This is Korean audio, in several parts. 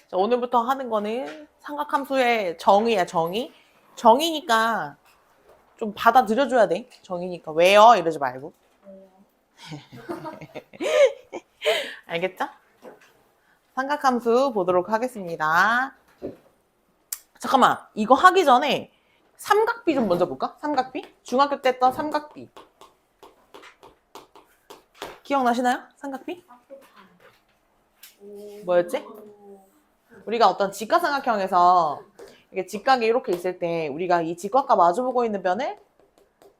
자, 오늘부터 하는 거는 삼각함수의 정의야, 정의. 정의니까 좀 받아들여줘야 돼. 정의니까. 왜요? 이러지 말고. 알겠죠? 삼각함수 보도록 하겠습니다. 잠깐만. 이거 하기 전에 삼각비 좀 먼저 볼까? 삼각비? 중학교 때 했던 삼각비. 기억나시나요? 삼각비? 뭐였지? 우리가 어떤 직각삼각형에서 이게 직각이 이렇게 있을 때 우리가 이 직각과 마주보고 있는 변을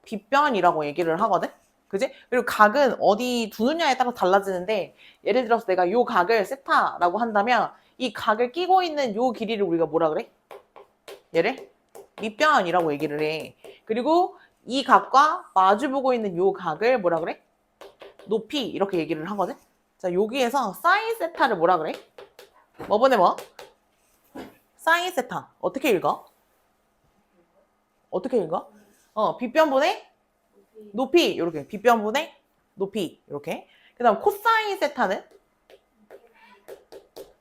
빗변이라고 얘기를 하거든? 그지? 그리고 각은 어디 두느냐에 따라 달라지는데 예를 들어서 내가 요 각을 세타라고 한다면 이 각을 끼고 있는 요 길이를 우리가 뭐라 그래? 얘를 밑변이라고 얘기를 해. 그리고 이 각과 마주보고 있는 요 각을 뭐라 그래? 높이 이렇게 얘기를 하거든? 자, 여기에서 사인 세타를 뭐라 그래? 뭐분의 뭐? 사인 세타. 어떻게 읽어? 어떻게 읽어? 빗변분의 높이. 이렇게. 빗변분의 높이. 이렇게. 그 다음 코사인 세타는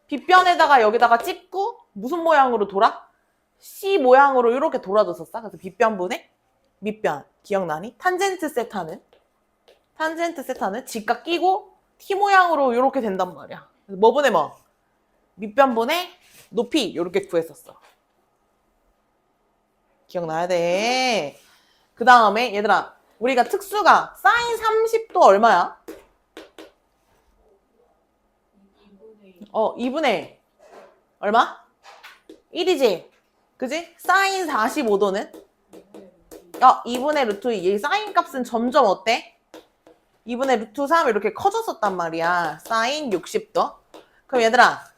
빗변에다가 여기다가 찍고 무슨 모양으로 돌아? C 모양으로 이렇게 돌아줬었어. 그래서 빗변분의 밑변. 기억나니? 탄젠트 세타는 직각 끼고 T 모양으로 이렇게 된단 말이야. 그래서 뭐분의 뭐? 밑변분의 높이 이렇게 구했었어. 기억나야 돼. 그 다음에 얘들아 우리가 특수가 사인 30도 얼마야? 2분의 얼마? 1이지? 그지? 사인 45도는? 2분의 루트 2. 이 사인 값은 점점 어때? 2분의 루트 3 이렇게 커졌었단 말이야. 사인 60도. 그럼 얘들아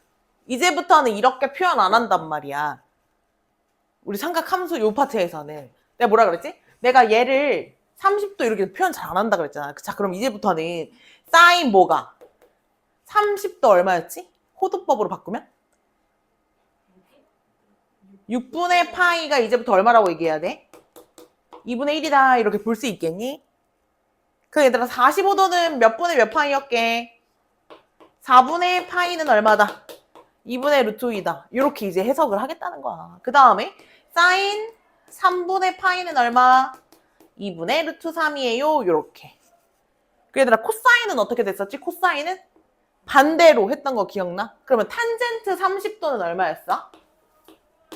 이제부터는 이렇게 표현 안 한단 말이야. 우리 삼각함수 요 파트에서는. 내가 뭐라 그랬지? 내가 얘를 30도 이렇게 표현 잘 안 한다 그랬잖아. 자, 그럼 이제부터는 사인 뭐가? 30도 얼마였지? 호도법으로 바꾸면? 6분의 파이가 이제부터 얼마라고 얘기해야 돼? 2분의 1이다 이렇게 볼 수 있겠니? 그럼 얘들아 45도는 몇 분의 몇 파이였게? 4분의 파이는 얼마다? 2분의 루트 2다. 이렇게 이제 해석을 하겠다는 거야. 그 다음에 사인 3분의 파이는 얼마? 2분의 루트 3이에요. 이렇게. 그 얘들아 코사인은 어떻게 됐었지? 코사인은 반대로 했던 거 기억나? 그러면 탄젠트 30도는 얼마였어?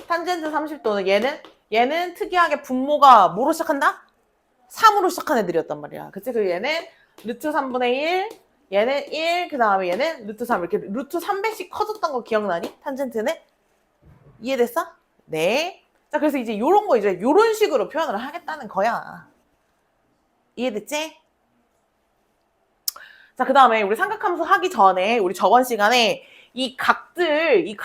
탄젠트 30도는 얘는 특이하게 분모가 뭐로 시작한다? 3으로 시작한 애들이었단 말이야. 그치? 그 얘는 루트 3분의 1, 얘는 1, 그 다음에 얘는 루트 3. 이렇게 루트 3배씩 커졌던 거 기억나니? 탄젠트는? 이해됐어? 네. 자, 그래서 이제 요런 거 이제 요런 식으로 표현을 하겠다는 거야. 이해됐지? 자, 그 다음에 우리 삼각함수 하기 전에 우리 저번 시간에 이 각들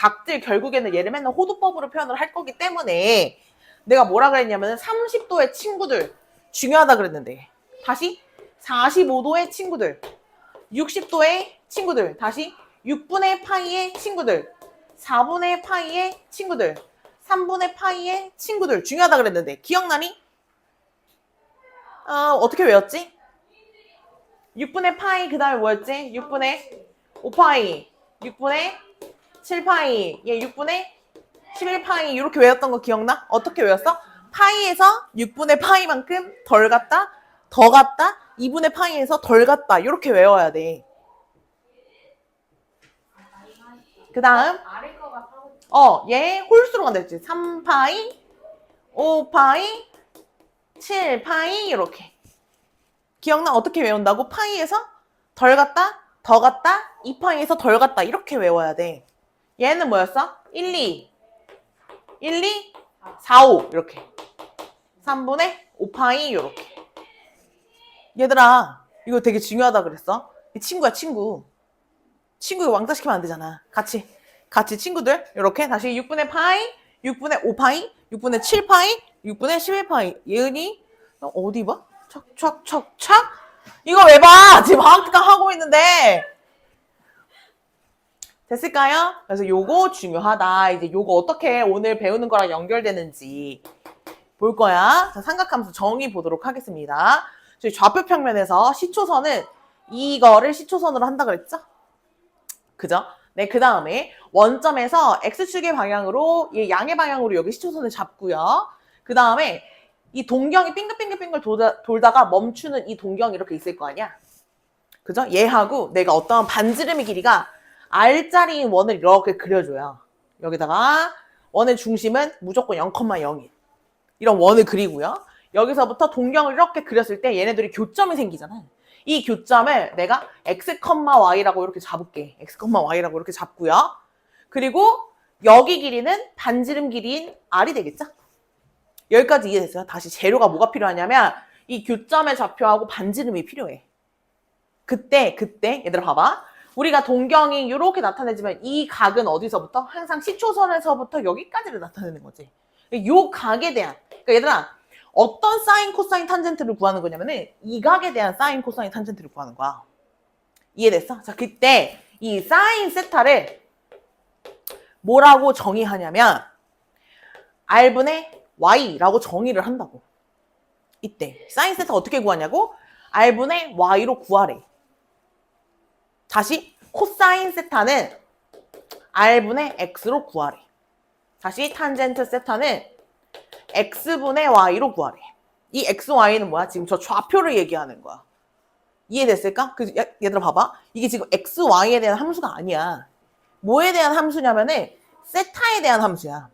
결국에는 얘를 맨날 호도법으로 표현을 할 거기 때문에 내가 뭐라 그랬냐면 30도의 친구들 중요하다 그랬는데 다시 45도의 친구들 60도의 친구들 다시 6분의 파이의 친구들 4분의 파이의 친구들 3분의 파이의 친구들 중요하다 그랬는데 기억나니? 어떻게 외웠지? 6분의 파이 그 다음에 뭐였지? 6분의 5파이 6분의 7파이 얘 6분의 11파이 이렇게 외웠던 거 기억나? 어떻게 외웠어? 파이에서 6분의 파이만큼 덜 갔다 더 갔다 2분의 파이에서 덜 갔다 이렇게 외워야 돼. 그 다음 얘 홀수로 간다 했지. 3파이 5파이 7파이 이렇게 기억나? 어떻게 외운다고? 파이에서 덜 갔다 더 갔다 2파이에서 덜 갔다 이렇게 외워야 돼. 얘는 뭐였어? 1, 2 4, 5 이렇게 3분의 5파이 이렇게. 얘들아 이거 되게 중요하다 그랬어. 이 친구야 친구 왕따시키면 안 되잖아. 같이 친구들 이렇게 다시 6분의 파이 6분의 5파이 6분의 7파이 6분의 11파이 예은이 어디 봐? 척척척척 이거 왜 봐? 지금 방학기간 하고 있는데 됐을까요? 그래서 요거 중요하다. 이제 요거 어떻게 오늘 배우는 거랑 연결되는지 볼 거야. 자, 삼각함수 정의 보도록 하겠습니다. 저희 좌표 평면에서 시초선은 이거를 시초선으로 한다 그랬죠? 그죠? 네, 그 다음에 원점에서 X축의 방향으로, 이 양의 방향으로 여기 시초선을 잡고요. 그 다음에 이 동경이 빙글빙글빙글 돌다가 멈추는 이 동경이 이렇게 있을 거 아니야? 그죠? 얘하고 내가 어떤 반지름의 길이가 R자리인 원을 이렇게 그려줘요. 여기다가 원의 중심은 무조건 0,0일. 이런 원을 그리고요. 여기서부터 동경을 이렇게 그렸을 때 얘네들이 교점이 생기잖아. 이 교점을 내가 x, y라고 이렇게 잡을게. x, y라고 이렇게 잡고요. 그리고 여기 길이는 반지름 길이인 r이 되겠죠? 여기까지 이해됐어요? 다시 재료가 뭐가 필요하냐면 이 교점의 좌표하고 반지름이 필요해. 그때 얘들아 봐봐. 우리가 동경이 이렇게 나타내지만 이 각은 어디서부터? 항상 시초선에서부터 여기까지를 나타내는 거지. 요 각에 대한, 그러니까 얘들아 어떤 사인, 코사인, 탄젠트를 구하는 거냐면은 이 각에 대한 사인, 코사인, 탄젠트를 구하는 거야. 이해됐어? 자, 그때 이 사인 세타를 뭐라고 정의하냐면 R분의 Y라고 정의를 한다고. 이때 사인 세타 어떻게 구하냐고? R분의 Y로 구하래. 다시 코사인 세타는 R분의 X로 구하래. 다시 탄젠트 세타는 X분의 Y로 구하래. 이 X, Y는 뭐야? 지금 저 좌표를 얘기하는 거야. 이해됐을까? 얘들아 봐봐. 이게 지금 X, Y에 대한 함수가 아니야. 뭐에 대한 함수냐면은 세타에 대한 함수야.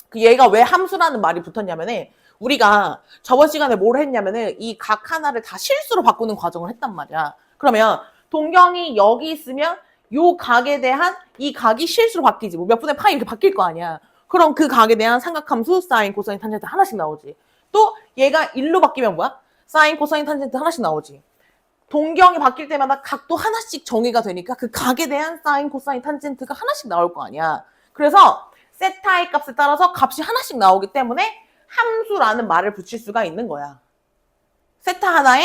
그 얘가 왜 함수라는 말이 붙었냐면은 우리가 저번 시간에 뭘 했냐면은 이 각 하나를 다 실수로 바꾸는 과정을 했단 말이야. 그러면 동경이 여기 있으면 요 각에 대한 이 각이 실수로 바뀌지. 뭐 몇 분의 파이 이렇게 바뀔 거 아니야. 그럼 그 각에 대한 삼각함수 사인, 코사인, 탄젠트 하나씩 나오지. 또 얘가 1로 바뀌면 뭐야? 사인, 코사인, 탄젠트 하나씩 나오지. 동경이 바뀔 때마다 각도 하나씩 정의가 되니까 그 각에 대한 사인, 코사인, 탄젠트가 하나씩 나올 거 아니야. 그래서 세타의 값에 따라서 값이 하나씩 나오기 때문에 함수라는 말을 붙일 수가 있는 거야. 세타 하나에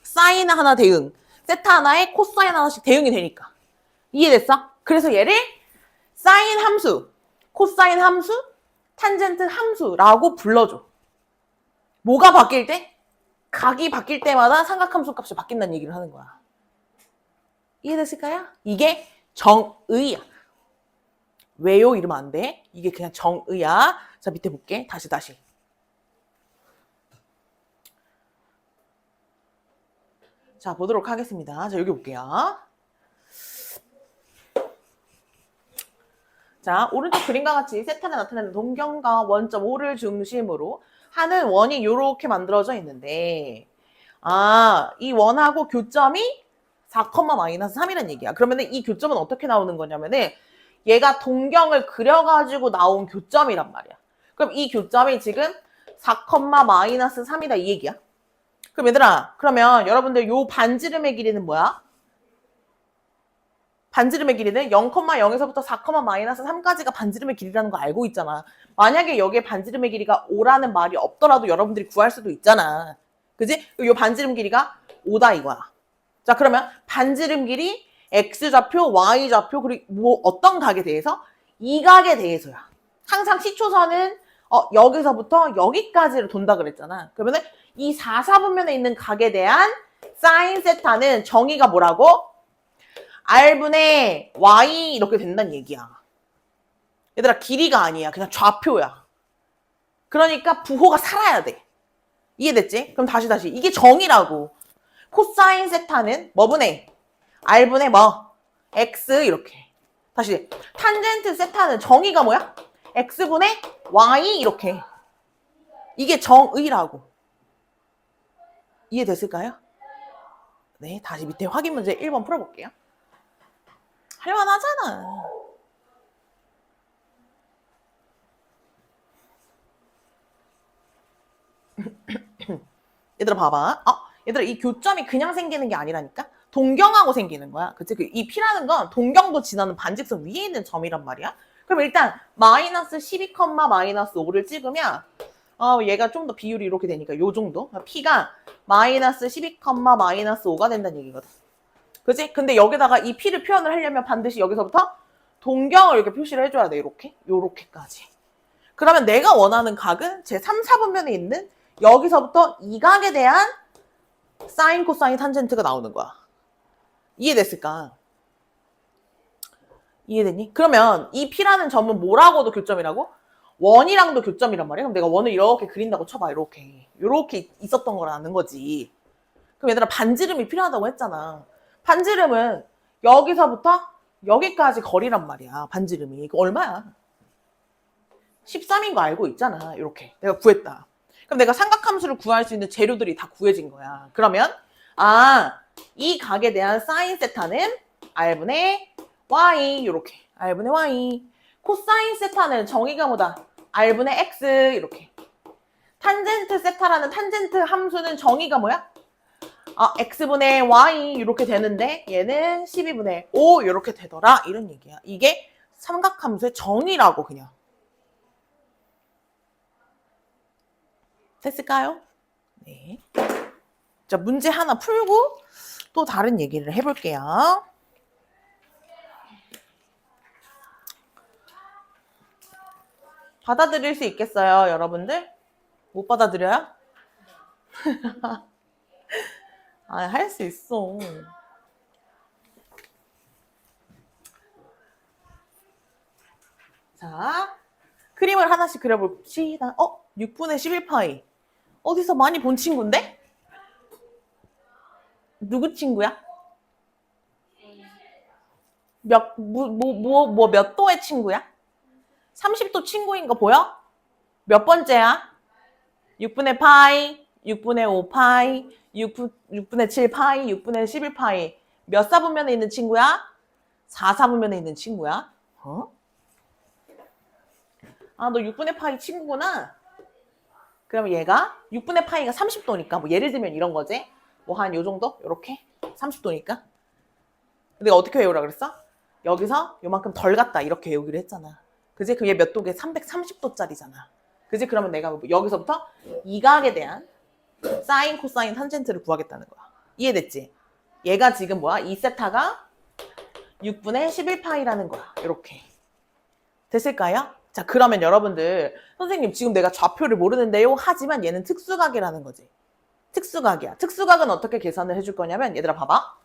사인 하나 대응, 세타 하나에 코사인 하나씩 대응이 되니까. 이해됐어? 그래서 얘를 사인 함수, 코사인 함수, 탄젠트 함수라고 불러줘. 뭐가 바뀔 때? 각이 바뀔 때마다 삼각함수 값이 바뀐다는 얘기를 하는 거야. 이해됐을까요? 이게 정의야. 왜요? 이러면 안 돼. 이게 그냥 정의야. 자, 밑에 볼게. 다시. 자, 보도록 하겠습니다. 자, 여기 볼게요. 자, 오른쪽 그림과 같이 세타를 나타내는 동경과 원점 O를 중심으로 하는 원이 이렇게 만들어져 있는데 이 원하고 교점이 4,-3이라는 얘기야. 그러면은 이 교점은 어떻게 나오는 거냐면은 얘가 동경을 그려가지고 나온 교점이란 말이야. 그럼 이 교점이 지금 4,-3이다 이 얘기야. 그럼 얘들아, 그러면 여러분들 요 반지름의 길이는 뭐야? 반지름의 길이는 0,0에서부터 4,-3까지가 반지름의 길이라는 거 알고 있잖아. 만약에 여기에 반지름의 길이가 5라는 말이 없더라도 여러분들이 구할 수도 있잖아. 그지? 요 반지름 길이가 5다 이거야. 자, 그러면 반지름 길이 X좌표, Y좌표, 그리고 뭐 어떤 각에 대해서? 이 각에 대해서야. 항상 시초선은 여기서부터 여기까지를 돈다 그랬잖아. 그러면은 이 4, 4분면에 있는 각에 대한 사인 세타는 정의가 뭐라고? R분의 Y 이렇게 된다는 얘기야. 얘들아, 길이가 아니야. 그냥 좌표야. 그러니까 부호가 살아야 돼. 이해됐지? 그럼 다시. 이게 정의라고. 코사인 세타는 뭐분의? R분의 뭐? X 이렇게. 다시. 탄젠트 세타는 정의가 뭐야? X분의 Y 이렇게. 이게 정의라고. 이해됐을까요? 네, 다시 밑에 확인 문제 1번 풀어볼게요. 할만하잖아. 얘들아 봐봐. 얘들아 이 교점이 그냥 생기는 게 아니라니까? 동경하고 생기는 거야. 그치? 이 P라는 건 동경도 지나는 반직선 위에 있는 점이란 말이야. 그럼 일단 마이너스 12,-5를 찍으면 얘가 좀 더 비율이 이렇게 되니까 요 정도. P가 마이너스 12,-5가 된다는 얘기거든. 그치? 근데 여기다가 이 P를 표현을 하려면 반드시 여기서부터 동경을 이렇게 표시를 해줘야 돼. 요렇게까지. 그러면 내가 원하는 각은 제 3, 4분면에 있는 여기서부터 이 각에 대한 사인, 코사인, 탄젠트가 나오는 거야. 이해됐을까? 이해되니? 그러면 이 P라는 점은 뭐라고도 교점이라고? 원이랑도 교점이란 말이야. 그럼 내가 원을 이렇게 그린다고 쳐봐. 이렇게 있었던 거라는 거지. 그럼 얘들아 반지름이 필요하다고 했잖아. 반지름은 여기서부터 여기까지 거리란 말이야. 반지름이. 이거 얼마야? 13인 거 알고 있잖아. 이렇게 내가 구했다. 그럼 내가 삼각함수를 구할 수 있는 재료들이 다 구해진 거야. 그러면 이 각에 대한 사인 세타는 R분의 Y 이렇게 R분의 Y. 코사인 세타는 정의가 뭐다? R분의 X 이렇게. 탄젠트 세타라는 탄젠트 함수는 정의가 뭐야? X분의 Y 이렇게 되는데 얘는 12분의 5 이렇게 되더라. 이런 얘기야. 이게 삼각함수의 정의라고 그냥. 됐을까요? 네. 자, 문제 하나 풀고 또 다른 얘기를 해볼게요. 받아들일 수 있겠어요, 여러분들? 못 받아들여요? 할 수 있어. 자, 그림을 하나씩 그려봅시다. 6분의 11파이. 어디서 많이 본 친구인데? 누구 친구야? 몇 도의 친구야? 30도 친구인 거 보여? 몇 번째야? 6분의 파이, 6분의 5파이, 6분의 7파이, 6분의 11파이. 몇 사분면에 있는 친구야? 4사분면에 있는 친구야. 너 6분의 파이 친구구나. 그러면 얘가 6분의 파이가 30도니까 뭐 예를 들면 이런 거지. 뭐 한 요 정도? 요렇게 30도니까. 내가 어떻게 외우라 그랬어? 여기서 요만큼 덜 갔다 이렇게 외우기로 했잖아. 그지? 그게 몇 도게? 330도짜리잖아. 그지? 그러면 내가 여기서부터 이 각에 대한 사인, 코사인, 탄젠트를 구하겠다는 거야. 이해됐지? 얘가 지금 뭐야? 이 세타가 6분의 11파이라는 거야. 이렇게. 됐을까요? 자, 그러면 여러분들 선생님 지금 내가 좌표를 모르는데요. 하지만 얘는 특수각이라는 거지. 특수각이야. 특수각은 어떻게 계산을 해줄 거냐면 얘들아 봐봐.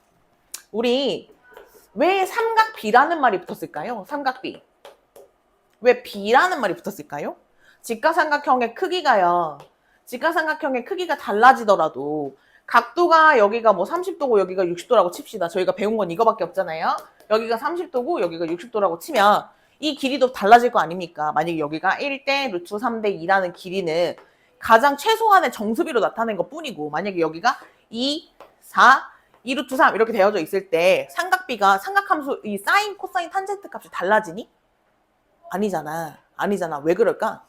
우리 왜 삼각비라는 말이 붙었을까요? 삼각비. 왜 B라는 말이 붙었을까요? 직각삼각형의 크기가요. 직각삼각형의 크기가 달라지더라도 각도가 여기가 뭐 30도고 여기가 60도라고 칩시다. 저희가 배운 건 이거밖에 없잖아요. 여기가 30도고 여기가 60도라고 치면 이 길이도 달라질 거 아닙니까? 만약에 여기가 1대 루트 3대 2라는 길이는 가장 최소한의 정수비로 나타낸 것 뿐이고 만약에 여기가 2, 4, 2 루트 3 이렇게 되어져 있을 때 삼각비가 삼각함수 이 사인, 코사인, 탄젠트 값이 달라지니? 아니잖아. 왜 그럴까?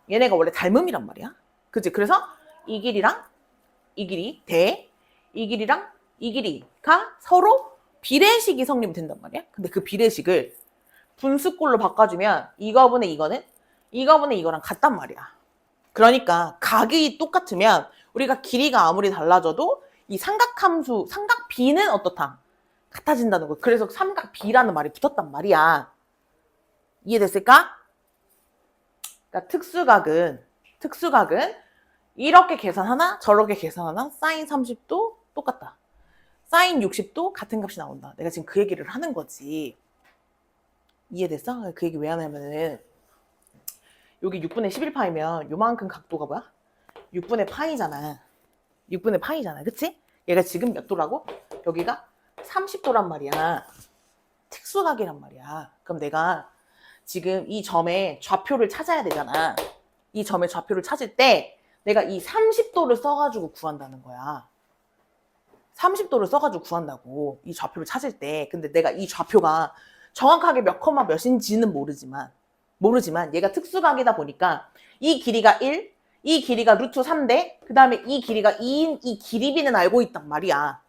얘네가 원래 닮음이란 말이야. 그치? 그래서 이 길이랑 이 길이 이 길이랑 이 길이가 서로 비례식이 성립이 된단 말이야. 근데 그 비례식을 분수꼴로 바꿔주면 이거분의 이거는 이거분의 이거랑 같단 말이야. 그러니까 각이 똑같으면 우리가 길이가 아무리 달라져도 이 삼각함수, 삼각비는 어떻다? 같아진다는 거야. 그래서 삼각비라는 말이 붙었단 말이야. 이해됐을까? 그러니까 특수각은 이렇게 계산하나 저렇게 계산하나 사인 30도 똑같다. 사인 60도 같은 값이 나온다. 내가 지금 그 얘기를 하는 거지. 이해됐어? 그 얘기 왜 하냐면은 여기 6분의 11파이면 요만큼 각도가 뭐야? 6분의 파이잖아. 6분의 파이잖아. 그치? 얘가 지금 몇 도라고? 여기가 30도란 말이야. 특수각이란 말이야. 그럼 내가 지금 이 점의 좌표를 찾아야 되잖아. 이 점의 좌표를 찾을 때 내가 이 30도를 써가지고 구한다는 거야. 30도를 써가지고 구한다고. 이 좌표를 찾을 때. 근데 내가 이 좌표가 정확하게 몇 컴마 몇인지는 모르지만 얘가 특수각이다 보니까 이 길이가 1, 이 길이가 루트 3대 그 다음에 이 길이가 2인 이 길이비는 알고 있단 말이야.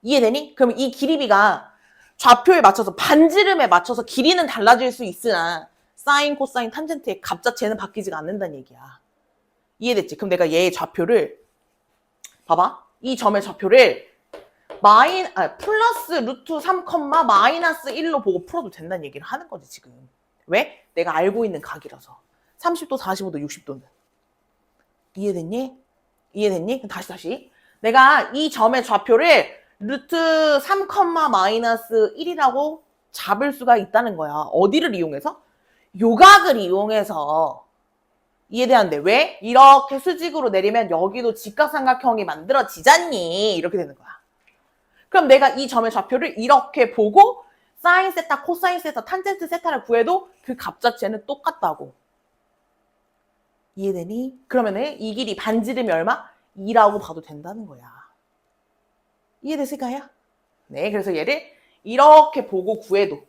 이해되니? 그럼 이 길이비가 좌표에 맞춰서 반지름에 맞춰서 길이는 달라질 수 있으나 사인, 코사인, 탄젠트의 값 자체는 바뀌지가 않는다는 얘기야. 이해됐지? 그럼 내가 얘의 좌표를 봐봐. 이 점의 좌표를 플러스 루트 3, 마이너스 1로 보고 풀어도 된다는 얘기를 하는 거지 지금. 왜? 내가 알고 있는 각이라서. 30도, 45도, 60도는. 이해됐니? 그럼 다시. 내가 이 점의 좌표를 루트 3, 마이너스 1이라고 잡을 수가 있다는 거야. 어디를 이용해서? 요각을 이용해서. 이해되는데 왜? 이렇게 수직으로 내리면 여기도 직각삼각형이 만들어지잖니. 이렇게 되는 거야. 그럼 내가 이 점의 좌표를 이렇게 보고 사인 세타, 코사인 세타, 탄젠트 세타를 구해도 그 값 자체는 똑같다고. 이해되니? 그러면은 이 길이 반지름이 얼마? 2라고 봐도 된다는 거야. 이해됐을까요? 네, 그래서 얘를 이렇게 보고 구해도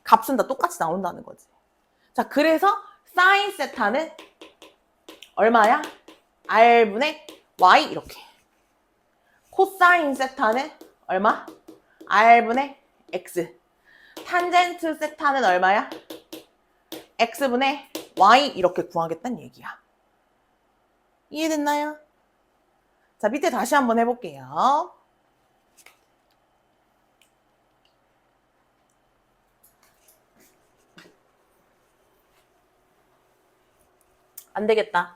값은 다 똑같이 나온다는 거지. 자, 그래서 사인 세타는 얼마야? R분의 Y 이렇게. 코사인 세타는 얼마? R분의 X. 탄젠트 세타는 얼마야? X분의 Y 이렇게 구하겠다는 얘기야. 이해됐나요? 자, 밑에 다시 한번 해볼게요. 안 되겠다.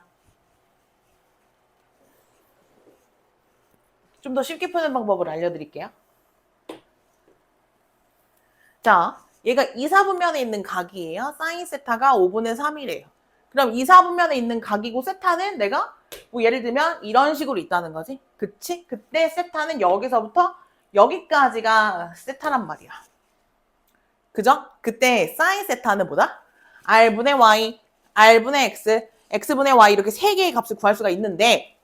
좀 더 쉽게 푸는 방법을 알려드릴게요. 자, 얘가 2, 4분면에 있는 각이에요. 사인 세타가 5분의 3이래요. 그럼 2, 4분면에 있는 각이고 세타는 내가 뭐 예를 들면 이런 식으로 있다는 거지. 그치? 그때 세타는 여기서부터 여기까지가 세타란 말이야. 그죠? 그때 사인 세타는 뭐다? R분의 Y, R분의 X, X분의 Y 이렇게 세 개의 값을 구할 수가 있는데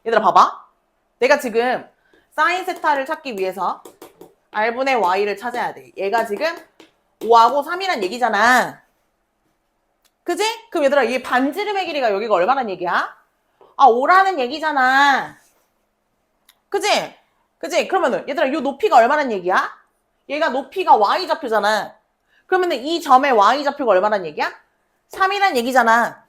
얘들아 봐봐. 내가 지금 사인 세타를 찾기 위해서 R분의 Y를 찾아야 돼. 얘가 지금 5하고 3이란 얘기잖아. 그지? 그럼 얘들아 이 반지름의 길이가 여기가 얼마란 얘기야? 아 5라는 얘기잖아. 그지? 그지? 그러면은 얘들아 이 높이가 얼마란 얘기야? 얘가 높이가 Y좌표잖아. 그러면은 이 점의 Y좌표가 얼마란 얘기야? 3이란 얘기잖아.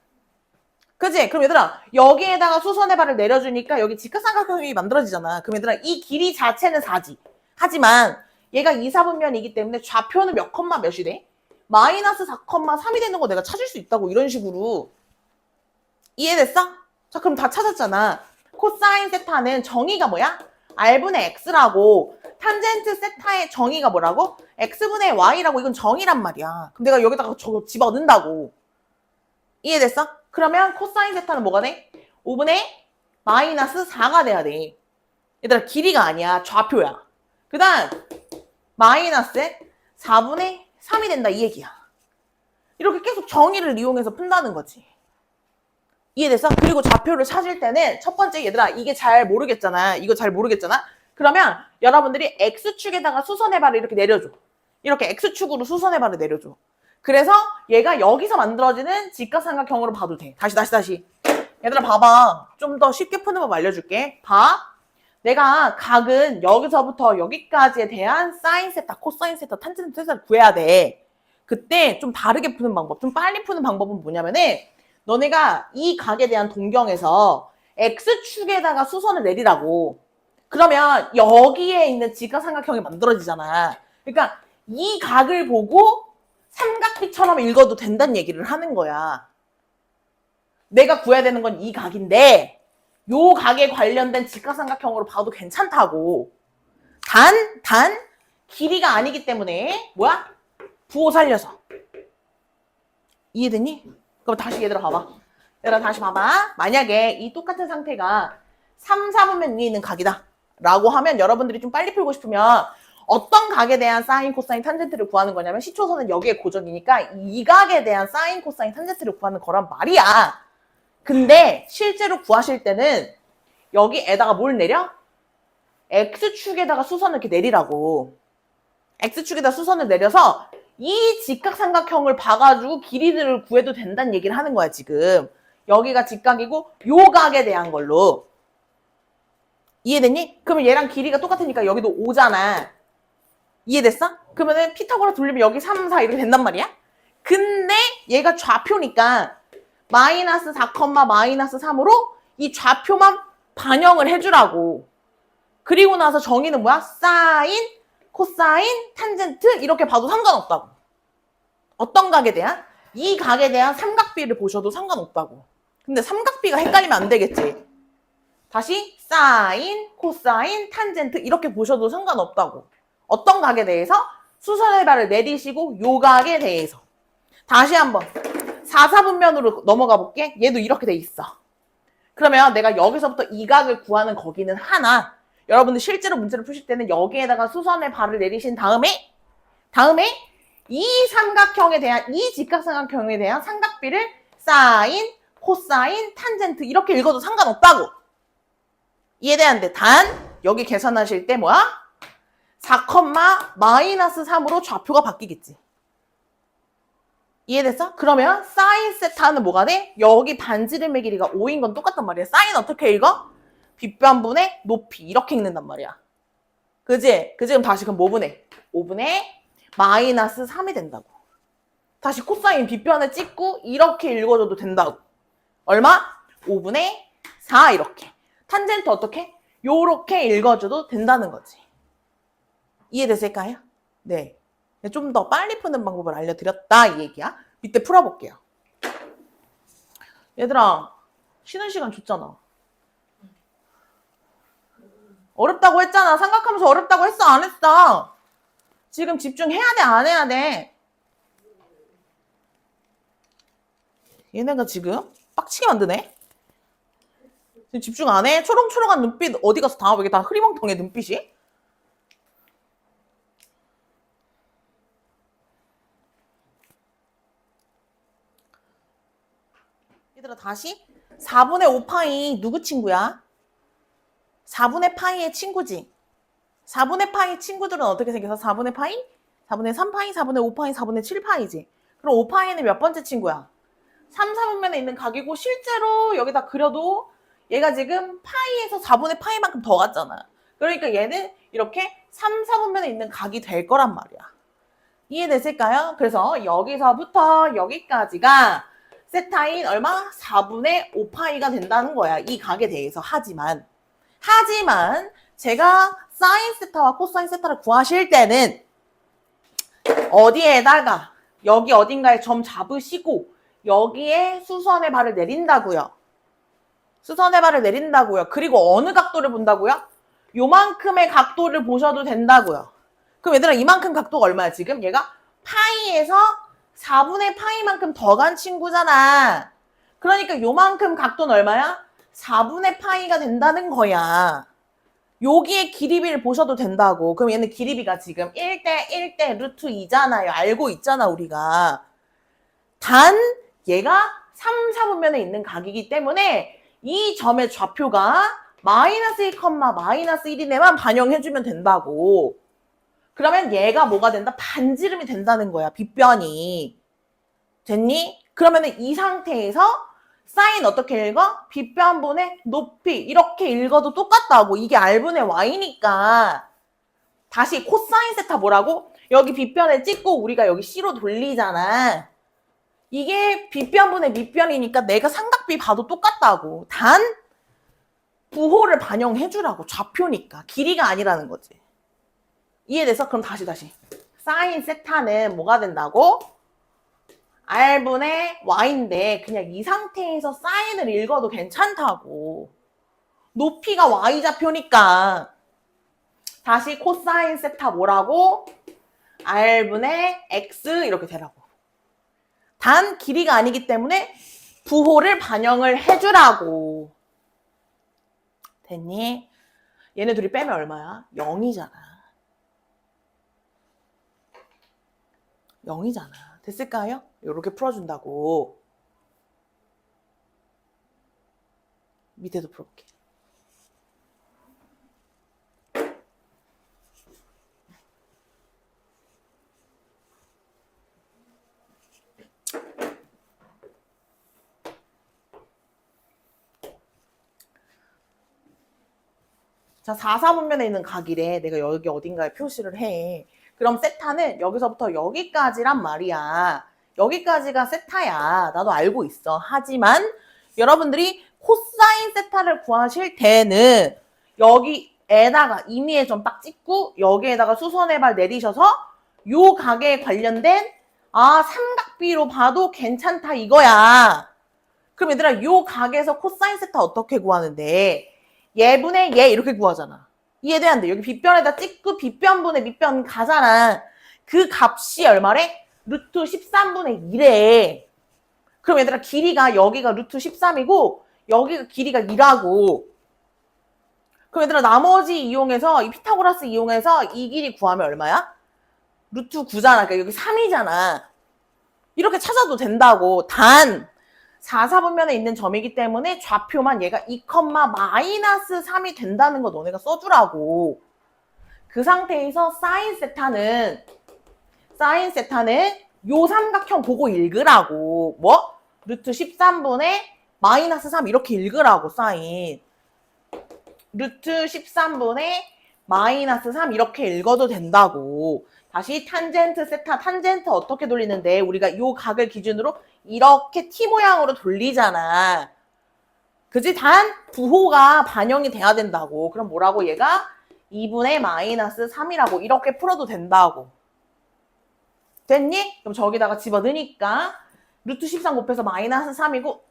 그지? 그럼 얘들아 여기에다가 수선의 발을 내려주니까 여기 직각삼각형이 만들어지잖아. 그럼 얘들아 이 길이 자체는 4지. 하지만 얘가 2, 4분면이기 때문에 좌표는 몇 컴마 몇이 돼? 마이너스 4,3이 되는 거 내가 찾을 수 있다고 이런 식으로. 이해됐어? 자 그럼 다 찾았잖아. 코사인 세타는 정의가 뭐야? R분의 X라고. 탄젠트 세타의 정의가 뭐라고? X분의 Y라고. 이건 정의란 말이야. 그럼 내가 여기다가 저거 집어넣는다고. 이해됐어? 그러면 코사인 세타는 뭐가 돼? 5분의 마이너스 4가 돼야 돼. 얘들아 길이가 아니야. 좌표야. 그 다음 마이너스 4분의 3이 된다 이 얘기야. 이렇게 계속 정의를 이용해서 푼다는 거지. 이해됐어? 그리고 좌표를 찾을 때는 첫 번째 얘들아 이게 잘 모르겠잖아. 이거 잘 모르겠잖아. 그러면 여러분들이 X축에다가 수선의 발을 이렇게 내려줘. 이렇게 X축으로 수선의 발을 내려줘. 그래서 얘가 여기서 만들어지는 직각삼각형으로 봐도 돼. 다시. 얘들아 봐봐. 좀 더 쉽게 푸는 법 알려줄게. 봐. 내가 각은 여기서부터 여기까지에 대한 사인 세타, 코사인 세타, 탄젠트 세타를 구해야 돼. 그때 좀 다르게 푸는 방법, 좀 빨리 푸는 방법은 뭐냐면은 너네가 이 각에 대한 동경에서 X축에다가 수선을 내리라고. 그러면 여기에 있는 직각삼각형이 만들어지잖아. 그러니까 이 각을 보고 삼각비처럼 읽어도 된다는 얘기를 하는 거야. 내가 구해야 되는 건 이 각인데 요 각에 관련된 직각삼각형으로 봐도 괜찮다고. 단 길이가 아니기 때문에 뭐야? 부호 살려서. 이해됐니? 그럼 다시 얘들아 봐봐. 얘들아 다시 봐봐. 만약에 이 똑같은 상태가 3, 4분면 위에 있는 각이다 라고 하면 여러분들이 좀 빨리 풀고 싶으면 어떤 각에 대한 사인, 코사인, 탄젠트를 구하는 거냐면 시초선은 여기에 고정이니까 이 각에 대한 사인, 코사인, 탄젠트를 구하는 거란 말이야. 근데 실제로 구하실 때는 여기에다가 뭘 내려? X축에다가 수선을 이렇게 내리라고. X축에다 수선을 내려서 이 직각삼각형을 봐가지고 길이들을 구해도 된다는 얘기를 하는 거야 지금. 여기가 직각이고 요 각에 대한 걸로. 이해됐니? 그러면 얘랑 길이가 똑같으니까 여기도 5잖아. 이해됐어? 그러면은 피타고라스 돌리면 여기 3, 4 이렇게 된단 말이야? 근데 얘가 좌표니까 마이너스 4, 마이너스 3으로 이 좌표만 반영을 해주라고. 그리고 나서 정의는 뭐야? 사인, 코사인, 탄젠트 이렇게 봐도 상관없다고. 어떤 각에 대한? 이 각에 대한 삼각비를 보셔도 상관없다고. 근데 삼각비가 헷갈리면 안 되겠지. 다시 사인, 코사인, 탄젠트 이렇게 보셔도 상관없다고. 어떤 각에 대해서? 수선의 발을 내리시고 요 각에 대해서. 다시 한번 4, 4분면으로 넘어가 볼게. 얘도 이렇게 돼 있어. 그러면 내가 여기서부터 이 각을 구하는 거기는 하나. 여러분들 실제로 문제를 푸실 때는 여기에다가 수선의 발을 내리신 다음에 이 삼각형에 대한, 이 직각삼각형에 대한 삼각비를 사인, 코사인, 탄젠트 이렇게 읽어도 상관없다고. 이해되는데 단 여기 계산하실 때 뭐야? 4, 마이너스 3으로 좌표가 바뀌겠지. 이해됐어? 그러면 사인 세타는 뭐가 돼? 여기 반지름의 길이가 5인 건 똑같단 말이야. 사인 어떻게 읽어? 빗변분의 높이 이렇게 읽는단 말이야. 그지? 그럼 다시 그럼 뭐 분해? 5분의 마이너스 3이 된다고. 다시 코사인 빗변을 찍고 이렇게 읽어줘도 된다고. 얼마? 5분의 4 이렇게. 탄젠트 어떻게? 요렇게 읽어줘도 된다는 거지. 이해됐을까요? 네. 좀 더 빨리 푸는 방법을 알려드렸다 이 얘기야. 밑에 풀어볼게요. 얘들아 쉬는 시간 줬잖아. 어렵다고 했잖아. 생각하면서 어렵다고 했어 안 했어? 지금 집중해야 돼 안 해야 돼? 얘네가 지금 빡치게 만드네. 지금 집중 안 해? 초롱초롱한 눈빛 어디 가서 다 이게 다 흐리멍텅해 눈빛이? 얘들아 다시 4분의 5파이 누구 친구야? 4분의 파이의 친구지. 4분의 파이 친구들은 어떻게 생겨서 4분의 파이? 4분의 3파이, 4분의 5파이, 4분의 7파이지. 그럼 5파이는 몇 번째 친구야? 3, 4분면에 있는 각이고 실제로 여기다 그려도 얘가 지금 파이에서 4분의 파이만큼 더 갔잖아. 그러니까 얘는 이렇게 3, 4분면에 있는 각이 될 거란 말이야. 이해됐을까요? 그래서 여기서부터 여기까지가 세타인 얼마? 4분의 5파이가 된다는 거야. 이 각에 대해서. 하지만 제가 사인 세타와 코사인 세타를 구하실 때는 어디에다가 여기 어딘가에 점 잡으시고 여기에 수선의 발을 내린다고요. 수선의 발을 내린다고요. 그리고 어느 각도를 본다고요? 요만큼의 각도를 보셔도 된다고요. 그럼 얘들아 이만큼 각도가 얼마야 지금? 얘가 파이에서 4분의 파이만큼 더 간 친구잖아. 그러니까 요만큼 각도는 얼마야? 4분의 파이가 된다는 거야. 여기에 길이비를 보셔도 된다고. 그럼 얘는 길이비가 지금 1대 루트 2잖아요. 알고 있잖아 우리가. 단 얘가 3, 4분면에 있는 각이기 때문에 이 점의 좌표가 마이너스 1, 마이너스 1이네만 반영해주면 된다고. 그러면 얘가 뭐가 된다? 반지름이 된다는 거야. 빗변이. 됐니? 그러면 이 상태에서 사인 어떻게 읽어? 빗변분의 높이 이렇게 읽어도 똑같다고. 이게 R분의 Y니까. 다시 코사인 세타 뭐라고? 여기 빗변을 찍고 우리가 여기 C로 돌리잖아. 이게 빗변분의 밑변이니까 내가 삼각비 봐도 똑같다고. 단 부호를 반영해주라고. 좌표니까. 길이가 아니라는 거지. 이해돼서? 그럼 다시. 사인 세타는 뭐가 된다고? R분의 Y인데 그냥 이 상태에서 사인을 읽어도 괜찮다고. 높이가 Y좌표니까. 다시 코사인 세타 뭐라고? R분의 X 이렇게 되라고. 단 길이가 아니기 때문에 부호를 반영을 해주라고. 됐니? 얘네 둘이 빼면 얼마야? 0이잖아. 0이잖아. 됐을까요? 이렇게 풀어준다고. 밑에도 풀어볼게. 자, 4, 4분면에 있는 각이래. 내가 여기 어딘가에 표시를 해. 그럼 세타는 여기서부터 여기까지란 말이야. 여기까지가 세타야. 나도 알고 있어. 하지만 여러분들이 코사인 세타를 구하실 때는 여기에다가 임의의 점 딱 찍고 여기에다가 수선의 발 내리셔서 요 각에 관련된 삼각비로 봐도 괜찮다 이거야. 그럼 얘들아 요 각에서 코사인 세타 어떻게 구하는데? 얘분의 얘 이렇게 구하잖아. 이해돼 안 돼? 여기 빗변에다 찍고 빗변분의 밑변 가잖아. 그 값이 얼마래? 루트 13분의 1에. 그럼 얘들아 길이가 여기가 루트 13이고 여기가 길이가 2라고. 그럼 얘들아 나머지 이용해서 이 피타고라스 이용해서 이 길이 구하면 얼마야? 루트 9잖아. 그러니까 여기 3이잖아. 이렇게 찾아도 된다고. 단 4, 4분면에 있는 점이기 때문에 좌표만 얘가 2, 마이너스 3이 된다는 거 너네가 써주라고. 그 상태에서 사인 세타는 요 삼각형 보고 읽으라고. 뭐? 루트 13분의 마이너스 3 이렇게 읽으라고. 사인 루트 13분의 마이너스 3 이렇게 읽어도 된다고. 다시 탄젠트 세타, 탄젠트 어떻게 돌리는데 우리가 요 각을 기준으로 이렇게 T 모양으로 돌리잖아. 그지? 단 부호가 반영이 돼야 된다고. 그럼 뭐라고 얘가? 2분의 마이너스 3이라고 이렇게 풀어도 된다고. 됐니? 그럼 저기다가 집어넣으니까 루트 13 곱해서 마이너스 3이고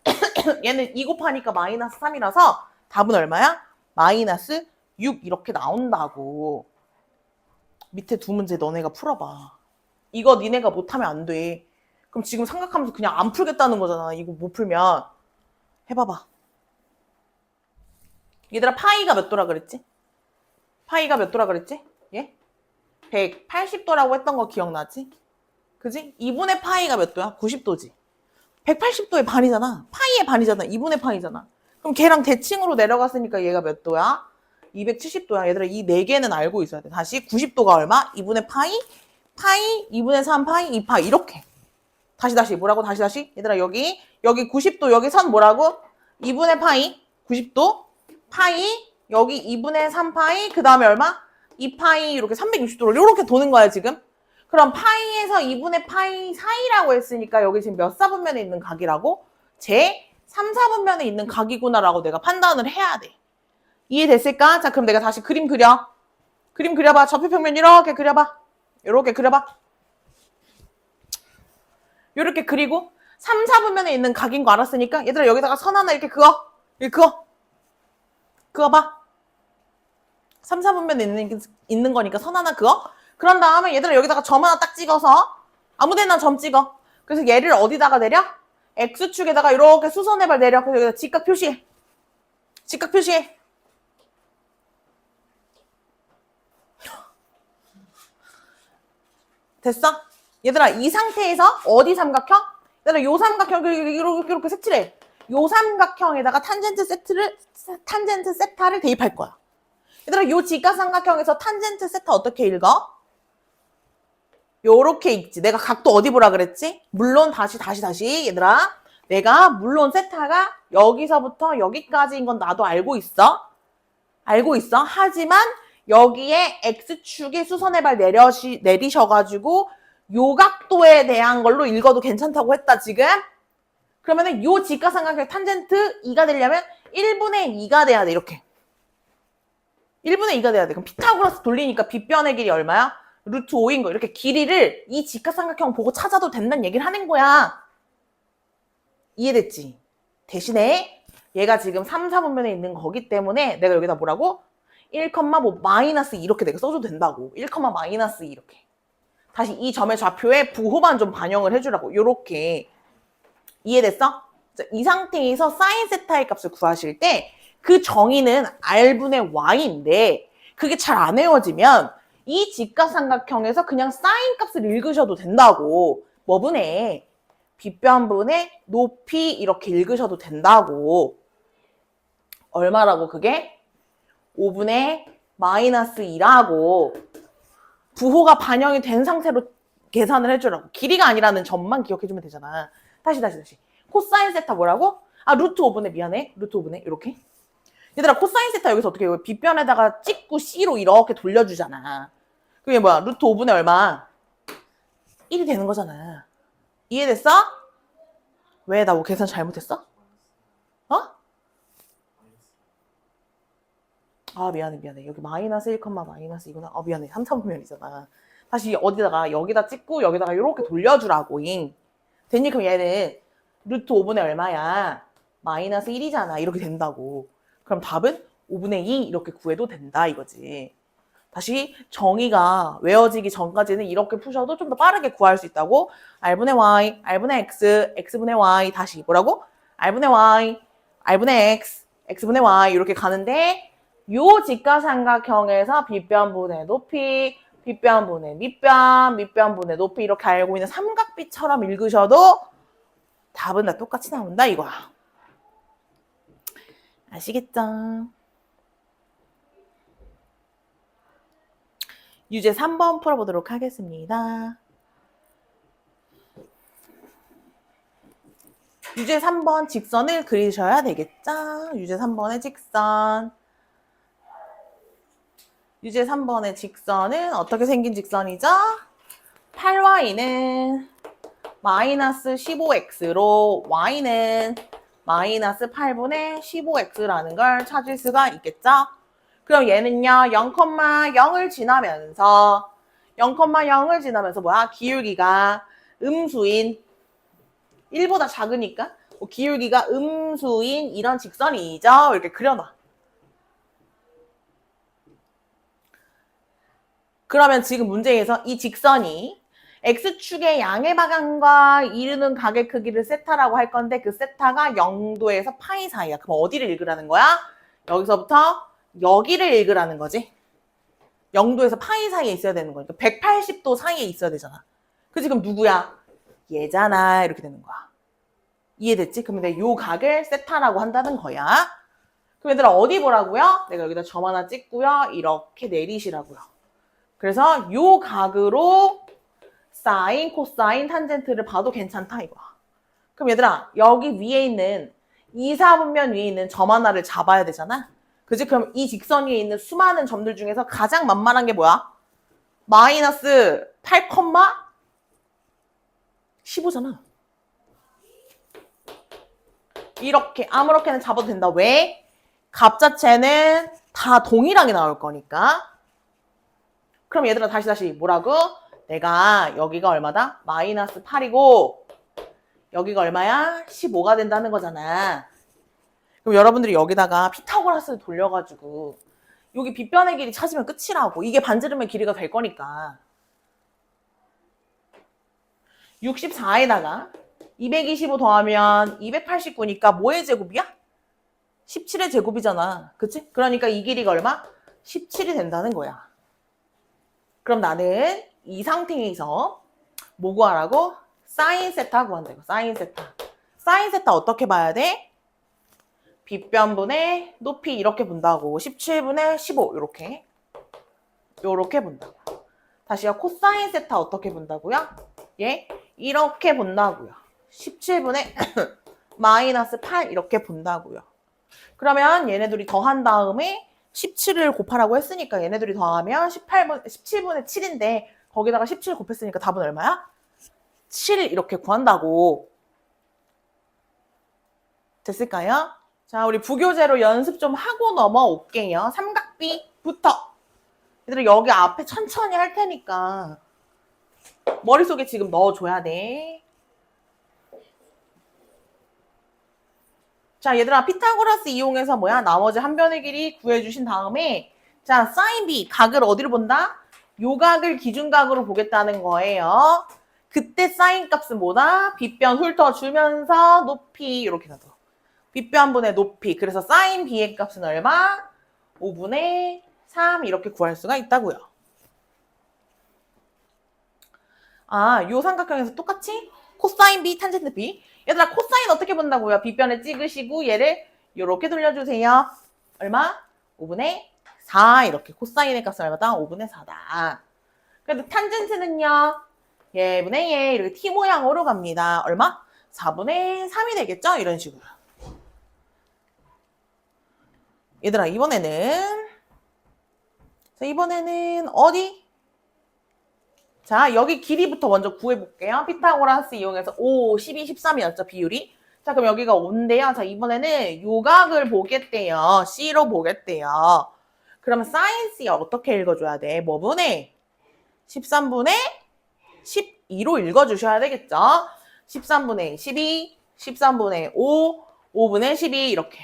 얘는 2 곱하니까 마이너스 3이라서 답은 얼마야? 마이너스 6 이렇게 나온다고. 밑에 두 문제 너네가 풀어봐. 이거 니네가 못하면 안 돼. 그럼 지금 생각하면서 그냥 안 풀겠다는 거잖아. 이거 못 풀면. 해봐봐. 얘들아 파이가 몇 도라 그랬지? 파이가 몇 도라 그랬지? 예? 180도라고 했던 거 기억나지? 그지? 2분의 파이가 몇 도야? 90도지. 180도의 반이잖아. 파이의 반이잖아. 2분의 파이잖아. 그럼 걔랑 대칭으로 내려갔으니까 얘가 몇 도야? 270도야. 얘들아 이 4개는 알고 있어야 돼. 다시 90도가 얼마? 2분의 파이, 2분의 3 파이, 2파이 이렇게. 다시 뭐라고? 다시 얘들아 여기 90도 여기 선 뭐라고? 2분의 파이 90도 파이 여기 2분의 3 파이 그 다음에 얼마? 2파이 이렇게 360도로 이렇게 도는 거야 지금. 그럼 파이에서 2분의 파이 사이라고 했으니까 여기 지금 몇 사분면에 있는 각이라고? 제 3, 4분면에 있는 각이구나라고 내가 판단을 해야 돼. 이해됐을까? 자 그럼 내가 다시 그림 그려. 그림 그려봐. 좌표평면 이렇게 그려봐. 이렇게 그려봐. 이렇게 그리고 3, 4분면에 있는 각인 거 알았으니까 얘들아 여기다가 선 하나 이렇게 그어. 이렇게 그어봐. 3, 4분면에 있는 거니까 선 하나 그어. 그런 다음에 얘들아 여기다가 점 하나 딱 찍어서 아무데나 점 찍어. 그래서 얘를 어디다가 내려? X축에다가 이렇게 수선의 발 내려. 그래서 여기다 직각 표시해. 직각 표시해. 됐어? 얘들아 이 상태에서 어디 삼각형? 얘들아 요 삼각형 이렇게 색칠해. 요 삼각형에다가 탄젠트 세타를 대입할 거야. 얘들아 요 직각삼각형에서 탄젠트 세타 어떻게 읽어? 요렇게 읽지. 내가 각도 어디 보라 그랬지? 물론 다시 얘들아 내가 물론 세타가 여기서부터 여기까지인 건 나도 알고 있어. 하지만 여기에 X축에 수선의 발 내리셔가지고 요 각도에 대한 걸로 읽어도 괜찮다고 했다 지금. 그러면은 요 직각삼각형 탄젠트 2가 되려면 1분의 2가 돼야 돼. 이렇게 1분의 2가 돼야 돼. 그럼 피타고라스 돌리니까 빗변의 길이 얼마야? 루트 5인 거. 이렇게 길이를 이 직각삼각형 보고 찾아도 된다는 얘기를 하는 거야. 이해됐지? 대신에 얘가 지금 3, 4분면에 있는 거기 때문에 내가 여기다 뭐라고? 1, 뭐 마이너스 2 이렇게 내가 써도 된다고. 1, 마이너스 2 이렇게. 다시 이 점의 좌표에 부호만 좀 반영을 해주라고. 요렇게. 이해됐어? 자, 이 상태에서 사인 세타의 값을 구하실 때 그 정의는 R분의 Y인데 그게 잘 안 외워지면 이 직각삼각형에서 그냥 사인 값을 읽으셔도 된다고. 뭐분의 빗변분의 높이 이렇게 읽으셔도 된다고. 얼마라고 그게? 5분의 마이너스 2라고. 부호가 반영이 된 상태로 계산을 해주라고. 길이가 아니라는 점만 기억해주면 되잖아. 다시. 코사인 세타 뭐라고? 아 루트 5분의 미안해. 루트 5분의 이렇게. 얘들아 코사인 세타 여기서 어떻게 해요? 빗변에다가 찍고 C로 이렇게 돌려주잖아. 그게 뭐야? 루트 5분의 얼마? 1이 되는 거잖아. 이해됐어? 왜? 나 뭐 계산 잘못했어? 어? 아 미안해. 여기 마이너스 1, 마이너스 2구나. 미안해. 3, 4분면이잖아. 다시 어디다가 여기다 찍고 여기다가 이렇게 돌려주라고. 됐니? 그럼 얘는 루트 5분의 얼마야? 마이너스 1이잖아. 이렇게 된다고. 그럼 답은 5분의 2 이렇게 구해도 된다 이거지. 다시 정의가 외워지기 전까지는 이렇게 푸셔도 좀 더 빠르게 구할 수 있다고. r분의 y, r분의 x, x분의 y 다시 뭐라고? r분의 y, r분의 x, x분의 y 이렇게 가는데 요 직각삼각형에서 빗변분의 높이, 빗변분의 밑변, 밑변분의 높이 이렇게 알고 있는 삼각비처럼 읽으셔도 답은 다 똑같이 나온다 이거야. 아시겠죠? 유제 3번 풀어보도록 하겠습니다. 유제 3번 직선을 그리셔야 되겠죠? 유제 3번의 직선. 유제 3번의 직선은 어떻게 생긴 직선이죠? 8y는 마이너스 15x로 y는 마이너스 8분의 15x라는 걸 찾을 수가 있겠죠? 그럼 얘는요 0,0을 지나면서 0,0을 지나면서 뭐야? 기울기가 음수인 1보다 작으니까 기울기가 음수인 이런 직선이죠. 이렇게 그려놔. 그러면 지금 문제에서 이 직선이 X축의 양의 방향과 이르는 각의 크기를 세타라고 할 건데 그 세타가 0도에서 파이 사이야. 그럼 어디를 읽으라는 거야? 여기서부터 여기를 읽으라는 거지. 0도에서 파이 사이에 있어야 되는 거니까 180도 사이에 있어야 되잖아. 그치? 그럼 누구야? 얘잖아. 이렇게 되는 거야. 이해됐지? 그럼 내가 요 각을 세타라고 한다는 거야. 그럼 얘들아 어디 보라고요? 내가 여기다 점 하나 찍고요. 이렇게 내리시라고요. 그래서 요 각으로 사인, 코사인, 탄젠트를 봐도 괜찮다 이거야. 그럼 얘들아 여기 위에 있는 2, 4분면 위에 있는 점 하나를 잡아야 되잖아. 그치? 그럼 이 직선 위에 있는 수많은 점들 중에서 가장 만만한 게 뭐야? 마이너스 8, 15잖아. 이렇게 아무렇게나 잡아도 된다. 왜? 값 자체는 다 동일하게 나올 거니까. 그럼 얘들아 다시 뭐라고? 내가 여기가 얼마다? 마이너스 8이고 여기가 얼마야? 15가 된다는 거잖아. 그럼 여러분들이 여기다가 피타고라스를 돌려가지고 여기 빗변의 길이 찾으면 끝이라고. 이게 반지름의 길이가 될 거니까. 64에다가 225 더하면 289니까 뭐의 제곱이야? 17의 제곱이잖아. 그치? 그러니까 이 길이가 얼마? 17이 된다는 거야. 그럼 나는 이 상태에서 뭐 구하라고? 사인 세타 구한다. 사인 세타. 사인 세타 어떻게 봐야 돼? 빗변분의 높이 이렇게 본다고. 17분의 15 이렇게. 요렇게 본다고. 다시요. 코사인 세타 어떻게 본다고요? 예? 이렇게 본다고요. 17분의 마이너스 8 이렇게 본다고요. 그러면 얘네들이 더한 다음에 17을 곱하라고 했으니까 얘네들이 더하면 17분의 7인데 거기다가 17 곱했으니까 답은 얼마야? 7 이렇게 구한다고. 됐을까요? 자, 우리 부교재로 연습 좀 하고 넘어올게요. 삼각비부터. 얘들아 여기 앞에 천천히 할 테니까 머릿속에 지금 넣어줘야 돼. 자, 얘들아 피타고라스 이용해서 뭐야? 나머지 한 변의 길이 구해주신 다음에 자, 사인 B 각을 어디로 본다? 요 각을 기준각으로 보겠다는 거예요. 그때 사인 값은 뭐다? 빗변 훑어주면서 높이 이렇게 가죠. 빗변분의 높이. 그래서 사인 B의 값은 얼마? 5분의 3 이렇게 구할 수가 있다고요. 아, 요 삼각형에서 똑같이 코사인 B, 탄젠트 B. 얘들아 코사인 어떻게 본다고요? 빗변을 찍으시고 얘를 이렇게 돌려주세요. 얼마? 5분의 4 이렇게. 코사인의 값은 얼마다? 5분의 4다. 그래도 탄젠트는요. 얘분의 얘 이렇게 T 모양으로 갑니다. 얼마? 4분의 3이 되겠죠? 이런 식으로. 얘들아 이번에는 어디? 자, 여기 길이부터 먼저 구해볼게요. 피타고라스 이용해서 5, 12, 13이었죠, 비율이. 자, 그럼 여기가 5인데요. 자, 이번에는 요각을 보겠대요. C로 보겠대요. 그러면 사인 C 어떻게 읽어줘야 돼? 뭐 분의? 13분의 12로 읽어주셔야 되겠죠? 13분의 12, 13분의 5, 5분의 12 이렇게.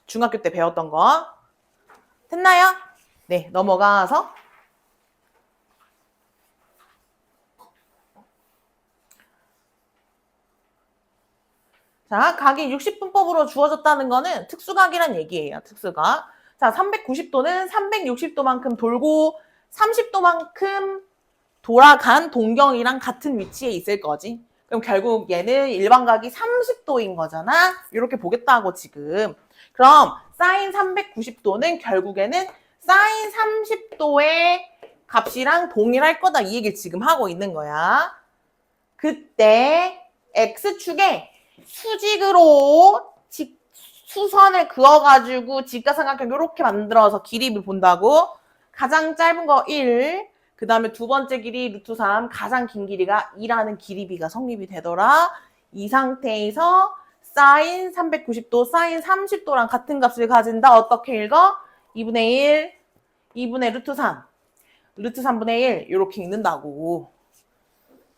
중학교 때 배웠던 거. 됐나요? 네, 넘어가서 자, 각이 60분법으로 주어졌다는 거는 특수각이란 얘기예요. 특수각. 자, 390도는 360도만큼 돌고 30도만큼 돌아간 동경이랑 같은 위치에 있을 거지. 그럼 결국 얘는 일반각이 30도인 거잖아. 이렇게 보겠다고 지금. 그럼 사인 390도는 결국에는 사인 30도의 값이랑 동일할 거다. 이 얘기를 지금 하고 있는 거야. 그때 X축에 수직으로 수선을 그어가지고 직각삼각형 이렇게 만들어서 길이를 본다고. 가장 짧은 거 1, 그 다음에 두 번째 길이 루트 3, 가장 긴 길이가 2라는 길이비가 성립이 되더라. 이 상태에서 사인 390도, 사인 30도랑 같은 값을 가진다. 어떻게 읽어? 2분의 1, 2분의 루트 3, 루트 3분의 1 이렇게 읽는다고.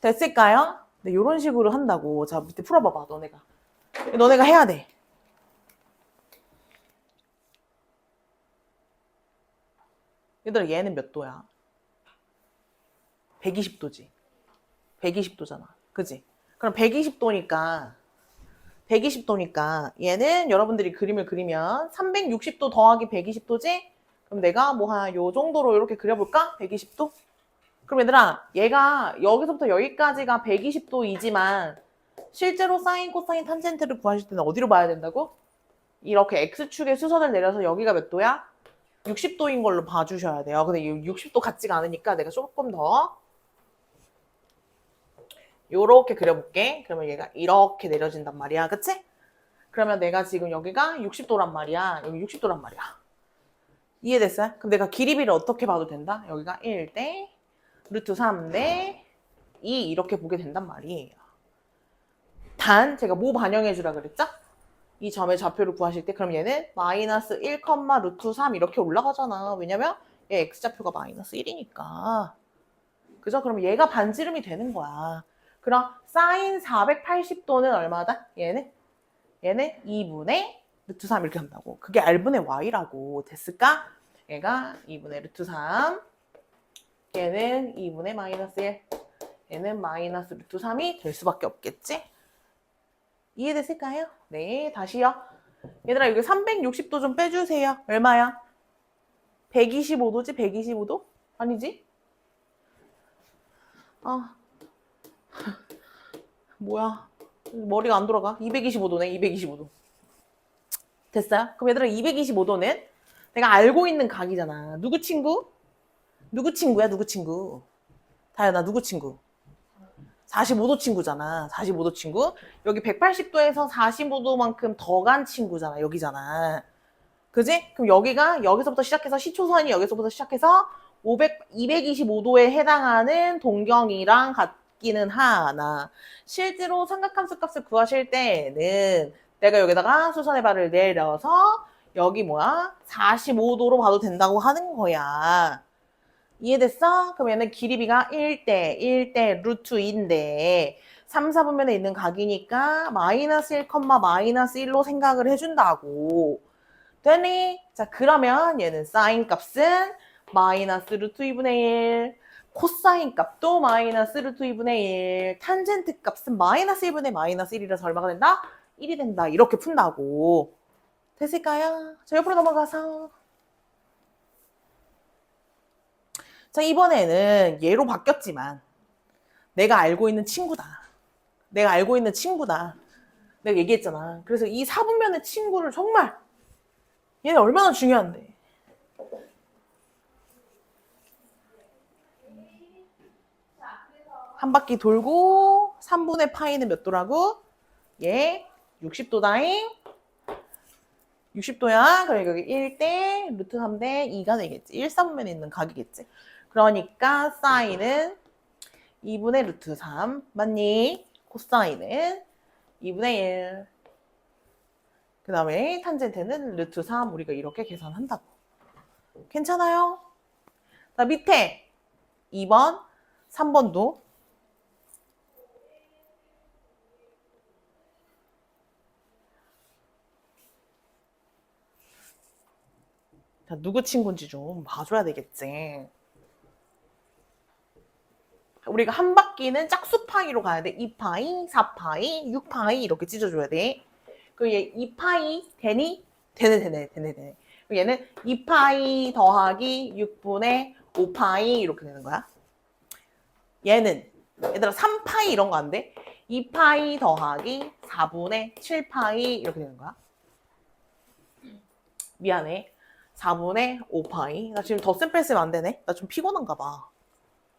됐을까요? 네, 이런 식으로 한다고. 자, 밑에 풀어봐봐, 너네가. 너네가 해야 돼. 얘들아, 얘는 몇 도야? 120도지. 120도잖아. 그지? 그럼 120도니까 얘는 여러분들이 그림을 그리면 360도 더하기 120도지? 그럼 내가 뭐 한 요 정도로 이렇게 그려볼까? 120도? 그럼 얘들아, 얘가 여기서부터 여기까지가 120도이지만 실제로 사인, 코사인, 탄젠트를 구하실 때는 어디로 봐야 된다고? 이렇게 X축의 수선을 내려서 여기가 몇 도야? 60도인 걸로 봐주셔야 돼요. 근데 60도 같지가 않으니까 내가 조금 더 요렇게 그려볼게. 그러면 얘가 이렇게 내려진단 말이야. 그치? 그러면 내가 지금 여기가 60도란 말이야. 여기 60도란 말이야. 이해됐어요? 그럼 내가 길이비를 어떻게 봐도 된다? 여기가 1대 루트 3대 2 이렇게 보게 된단 말이에요. 단 제가 뭐 반영해 주라 그랬죠? 이 점의 좌표를 구하실 때 그럼 얘는 마이너스 1, 루트 3 이렇게 올라가잖아. 왜냐면 얘 x좌표가 마이너스 1이니까. 그죠? 그럼 얘가 반지름이 되는 거야. 그럼 사인 480도는 얼마다? 얘는 2분의 루트 3 이렇게 한다고. 그게 R분의 Y라고. 됐을까? 얘가 2분의 루트 3. 얘는 2분의 마이너스 1. 얘는 마이너스 루트 3이 될 수밖에 없겠지? 이해됐을까요? 네, 다시요. 얘들아, 여기 360도 좀 빼주세요. 얼마야? 125도지? 125도? 아니지? 아, 뭐야. 머리가 안 돌아가. 225도네, 225도. 됐어요? 그럼 얘들아, 225도는 내가 알고 있는 각이잖아. 누구 친구? 누구 친구야, 누구 친구? 다현아, 누구 친구? 45도 친구잖아. 45도 친구. 여기 180도에서 45도만큼 더 간 친구잖아. 여기잖아. 그지? 그럼 여기서부터 시작해서 시초선이 여기서부터 시작해서 225도에 해당하는 동경이랑 같기는 하나. 실제로 삼각함수 값을 구하실 때는 내가 여기다가 수선의 발을 내려서 여기 뭐야? 45도로 봐도 된다고 하는 거야. 이해됐어? 그럼 얘는 길이비가 1대 루트 2인데 3, 4분면에 있는 각이니까 마이너스 1, 마이너스 1로 생각을 해준다고. 되니? 자, 그러면 얘는 사인 값은 마이너스 루트 2분의 1, 코사인 값도 마이너스 루트 2분의 1, 탄젠트 값은 마이너스 1분의 마이너스 1이라서 얼마가 된다? 1이 된다. 이렇게 푼다고. 됐을까요? 자, 옆으로 넘어가서. 자, 이번에는 얘로 바뀌었지만 내가 알고 있는 친구다. 내가 알고 있는 친구다. 내가 얘기했잖아. 그래서 이 4분면의 친구를 정말 얘는 얼마나 중요한데. 한 바퀴 돌고 3분의 파이는 몇 도라고? 얘 60도다잉. 60도야. 그럼 여기 1대 루트 3대 2가 되겠지. 1, 4분면에 있는 각이겠지. 그러니까 사인은 2분의 루트 3 맞니? 코사인은 2분의 1. 그 다음에 탄젠트는 루트 3 우리가 이렇게 계산한다고. 괜찮아요? 자, 밑에 2번, 3번도 자, 누구 친구인지 좀 봐줘야 되겠지. 우리가 한 바퀴는 짝수파이로 가야 돼. 2파이, 4파이, 6파이 이렇게 찢어줘야 돼. 그리고 얘 2파이 되니? 되네. 그럼 얘는 2파이 더하기 6분의 5파이 이렇게 되는 거야. 얘는 얘들아 3파이 이런 거 안 돼? 2파이 더하기 4분의 7파이 이렇게 되는 거야. 미안해. 4분의 5파이. 나 지금 덧셈 뺄셈 안 되네. 나 좀 피곤한가 봐.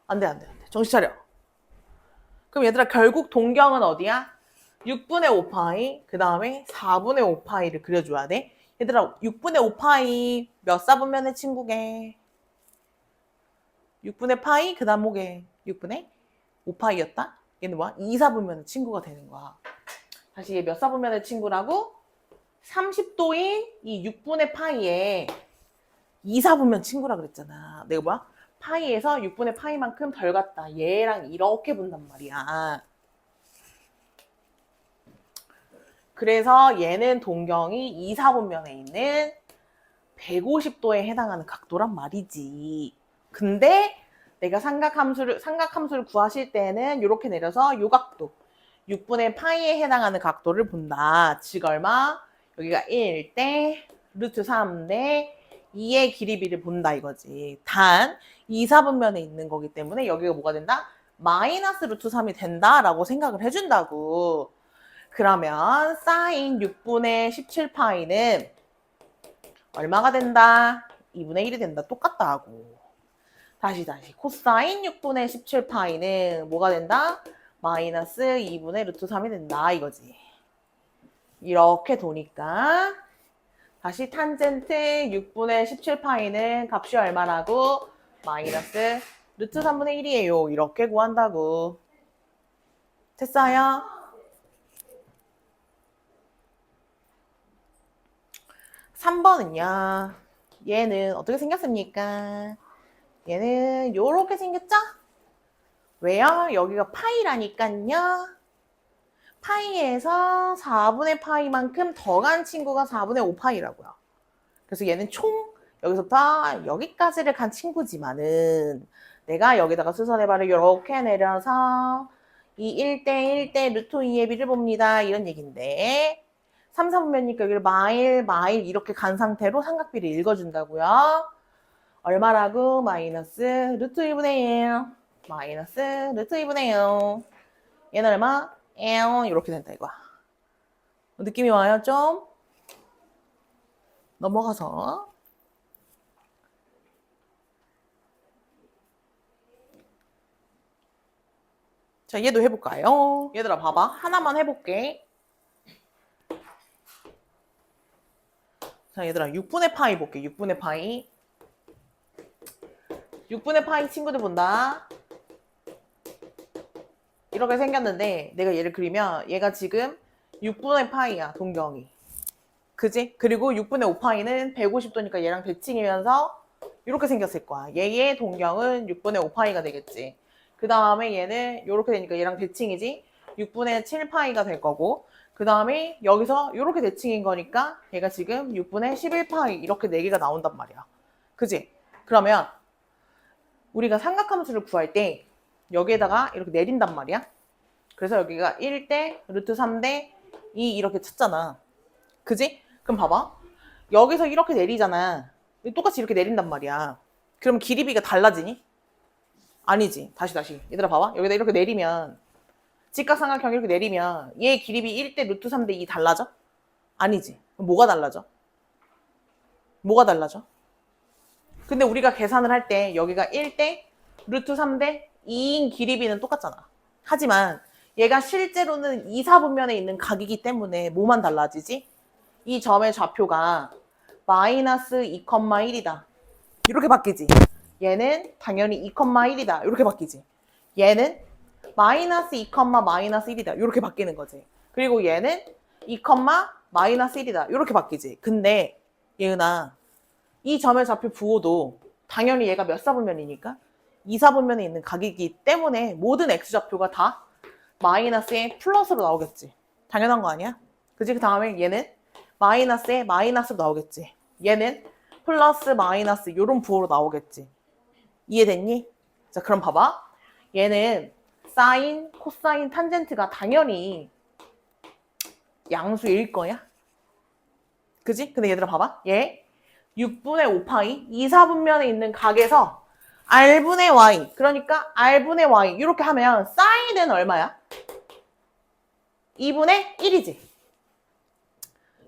안 돼. 정신 차려. 그럼 얘들아 결국 동경은 어디야? 6분의 5파이, 그 다음에 4분의 5파이를 그려줘야 돼. 얘들아 6분의 5파이 몇 사분면의 친구게? 6분의 파이, 그 다음 뭐게? 6분의 5파이였다? 얘는 뭐야? 2사분면의 친구가 되는 거야. 다시 얘 몇 사분면의 친구라고? 30도인 이 6분의 파이에 2사분면 친구라 그랬잖아. 내가 뭐야? 파이에서 6분의 파이만큼 덜 갔다. 얘랑 이렇게 본단 말이야. 그래서 얘는 동경이 2사분면에 있는 150도에 해당하는 각도란 말이지. 근데 내가 삼각함수를 구하실 때는 이렇게 내려서 요 각도 6분의 파이에 해당하는 각도를 본다. 즉 얼마? 여기가 1대 루트 3대 2의 길이비를 본다 이거지. 단 2사분면에 있는 거기 때문에 여기가 뭐가 된다? 마이너스 루트 3이 된다라고 생각을 해준다고. 그러면 사인 6분의 17파이는 얼마가 된다? 2분의 1이 된다. 똑같다 하고. 다시. 코사인 6분의 17파이는 뭐가 된다? 마이너스 2분의 루트 3이 된다 이거지. 이렇게 도니까 다시 탄젠트 6분의 17파이는 값이 얼마라고? 마이너스 루트 3분의 1이에요. 이렇게 구한다고. 됐어요? (3번은요) 얘는 어떻게 생겼습니까? 얘는 요렇게 생겼죠? 왜요? 여기가 파이라니깐요. 파이에서 4분의 파이만큼 더 간 친구가 4분의 5파이라고요. 그래서 얘는 총 여기서부터 여기까지를 간 친구지만은 내가 여기다가 수선해발을 이렇게 내려서 이 1대 루트 2의 비를 봅니다. 이런 얘기인데 3, 4분면이니까 여기를 마일 이렇게 간 상태로 삼각비를 읽어준다고요. 얼마라고? 마이너스 루트 1분의 1 마이너스 루트 2분의 1 얘는 얼마? 이렇게 된다 이거야. 느낌이 와요 좀? 넘어가서 자 얘도 해볼까요? 얘들아 봐봐 하나만 해볼게. 자 얘들아 6분의 파이 볼게. 6분의 파이 친구들 본다. 이렇게 생겼는데 내가 얘를 그리면 얘가 지금 6분의 파이야 동경이. 그지? 그리고 6분의 5파이는 150도니까 얘랑 대칭이면서 이렇게 생겼을 거야. 얘의 동경은 6분의 5파이가 되겠지. 그 다음에 얘는 이렇게 되니까 얘랑 대칭이지. 6분의 7파이가 될 거고 그 다음에 여기서 이렇게 대칭인 거니까 얘가 지금 6분의 11파이 이렇게 4개가 나온단 말이야. 그지? 그러면 우리가 삼각함수를 구할 때 여기에다가 이렇게 내린단 말이야. 그래서 여기가 1대 루트 3대 2 이렇게 쳤잖아. 그지? 그럼 봐봐. 여기서 이렇게 내리잖아. 똑같이 이렇게 내린단 말이야. 그럼 길이비가 달라지니? 아니지. 다시. 얘들아 봐봐. 여기다 이렇게 내리면 직각삼각형 이렇게 내리면 얘 길이비 1대 루트 3대 2 달라져? 아니지. 그럼 뭐가 달라져? 근데 우리가 계산을 할 때 여기가 1대 루트 3대 2인 길이비는 똑같잖아. 하지만 얘가 실제로는 2, 4분면에 있는 각이기 때문에 뭐만 달라지지? 이 점의 좌표가 마이너스 2,1이다. 이렇게 바뀌지. 얘는 당연히 2,1이다. 이렇게 바뀌지. 얘는 마이너스 2, 마이너스 1이다. 이렇게 바뀌는 거지. 그리고 얘는 2, 마이너스 1이다. 이렇게 바뀌지. 근데 예은아 이 점의 좌표 부호도 당연히 얘가 몇 사분면이니까 2, 4분면에 있는 각이기 때문에 모든 x좌표가 다 마이너스에 플러스로 나오겠지. 당연한 거 아니야? 그치? 그 다음에 얘는 마이너스에 마이너스로 나오겠지. 얘는 플러스 마이너스 요런 부호로 나오겠지. 이해됐니? 자, 그럼 봐봐. 얘는 사인, 코사인, 탄젠트가 당연히 양수일 거야. 그지? 근데 얘들아 봐봐. 얘 6분의 5파이 2, 4분면에 있는 각에서 R분의 Y, 그러니까 R분의 Y 이렇게 하면 사인은 얼마야? 2분의 1이지.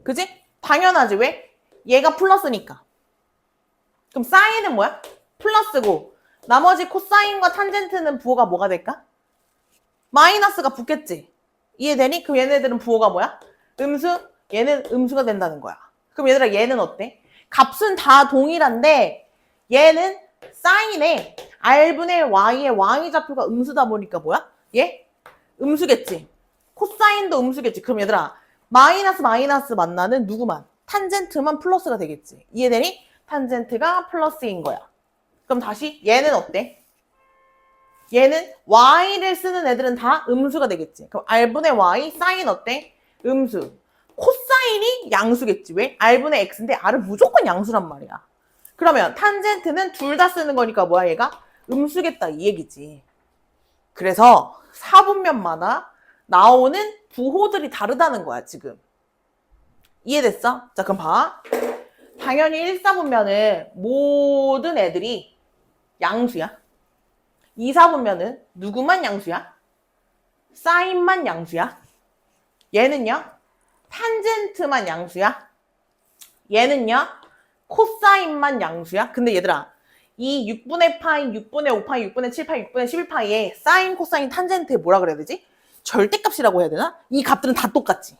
그지? 당연하지. 왜? 얘가 플러스니까. 그럼 사인은 뭐야? 플러스고 나머지 코사인과 탄젠트는 부호가 뭐가 될까? 마이너스가 붙겠지. 이해되니? 그럼 얘네들은 부호가 뭐야? 음수? 얘는 음수가 된다는 거야. 그럼 얘들아 얘는 어때? 값은 다 동일한데 얘는 사인에 R분의 Y의 Y좌표가 음수다 보니까 뭐야? 얘? 음수겠지. 코사인도 음수겠지. 그럼 얘들아 마이너스 마이너스 만나는 누구만? 탄젠트만 플러스가 되겠지. 이해되니? 탄젠트가 플러스인 거야. 그럼 다시 얘는 어때? 얘는 Y를 쓰는 애들은 다 음수가 되겠지. 그럼 R분의 Y, 사인 어때? 음수. 코사인이 양수겠지. 왜? R분의 X인데 R은 무조건 양수란 말이야. 그러면 탄젠트는 둘 다 쓰는 거니까 뭐야 얘가? 음수겠다 이 얘기지. 그래서 4분면마다 나오는 부호들이 다르다는 거야 지금. 이해됐어? 자 그럼 봐. 당연히 1, 4분면은 모든 애들이 양수야. 2, 4분면은 누구만 양수야? 사인만 양수야. 얘는요? 탄젠트만 양수야. 얘는요? 코사인만 양수야. 근데 얘들아 이 6분의 파이, 6분의 5파이, 6분의 7파이, 6분의 11파이에 사인, 코사인, 탄젠트에 뭐라 그래야 되지? 절대값이라고 해야 되나? 이 값들은 다 똑같지.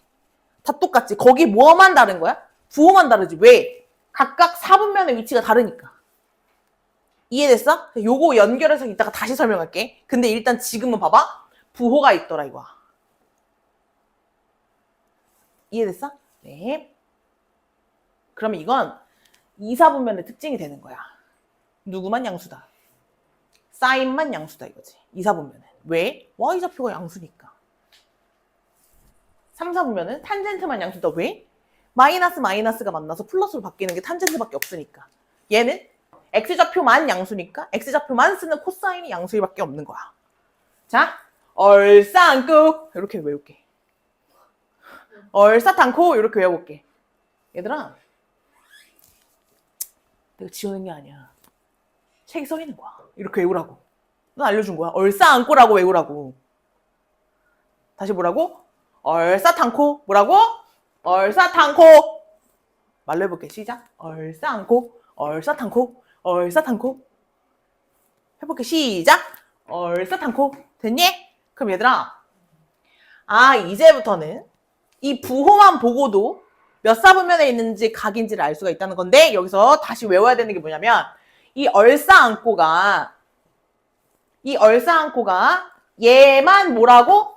다 똑같지. 거기 뭐만 다른 거야? 부호만 다르지. 왜? 각각 4분면의 위치가 다르니까. 이해됐어? 요거 연결해서 이따가 다시 설명할게. 근데 일단 지금은 봐봐. 부호가 있더라 이거야. 이해됐어? 네. 그러면 이건 2, 4분면의 특징이 되는 거야. 누구만 양수다. 사인만 양수다 이거지. 2, 4분면은. 왜? Y좌표가 양수니까. 3, 4분면은 탄젠트만 양수다. 왜? 마이너스 마이너스가 만나서 플러스로 바뀌는 게 탄젠트밖에 없으니까. 얘는 X좌표만 양수니까 X좌표만 쓰는 코사인이 양수일 밖에 없는 거야. 자, 얼싸안고 이렇게 외울게. 얼싸탄코 이렇게 외워볼게. 얘들아 내가 지어낸 게 아니야. 책에 써있는 거야. 이렇게 외우라고. 난 알려준 거야. 얼싸안고라고 외우라고. 다시 뭐라고? 얼싸탄코. 뭐라고? 얼싸탄코. 말로 해볼게. 시작. 얼싸안고. 얼싸탄코. 얼싸탄코. 해볼게. 시작. 얼싸탄코. 됐니? 그럼 얘들아 이제부터는 이 부호만 보고도 몇 사분면에 있는지 각인지를 알 수가 있다는 건데 여기서 다시 외워야 되는 게 뭐냐면 이 얼싸안고가 얘만 뭐라고?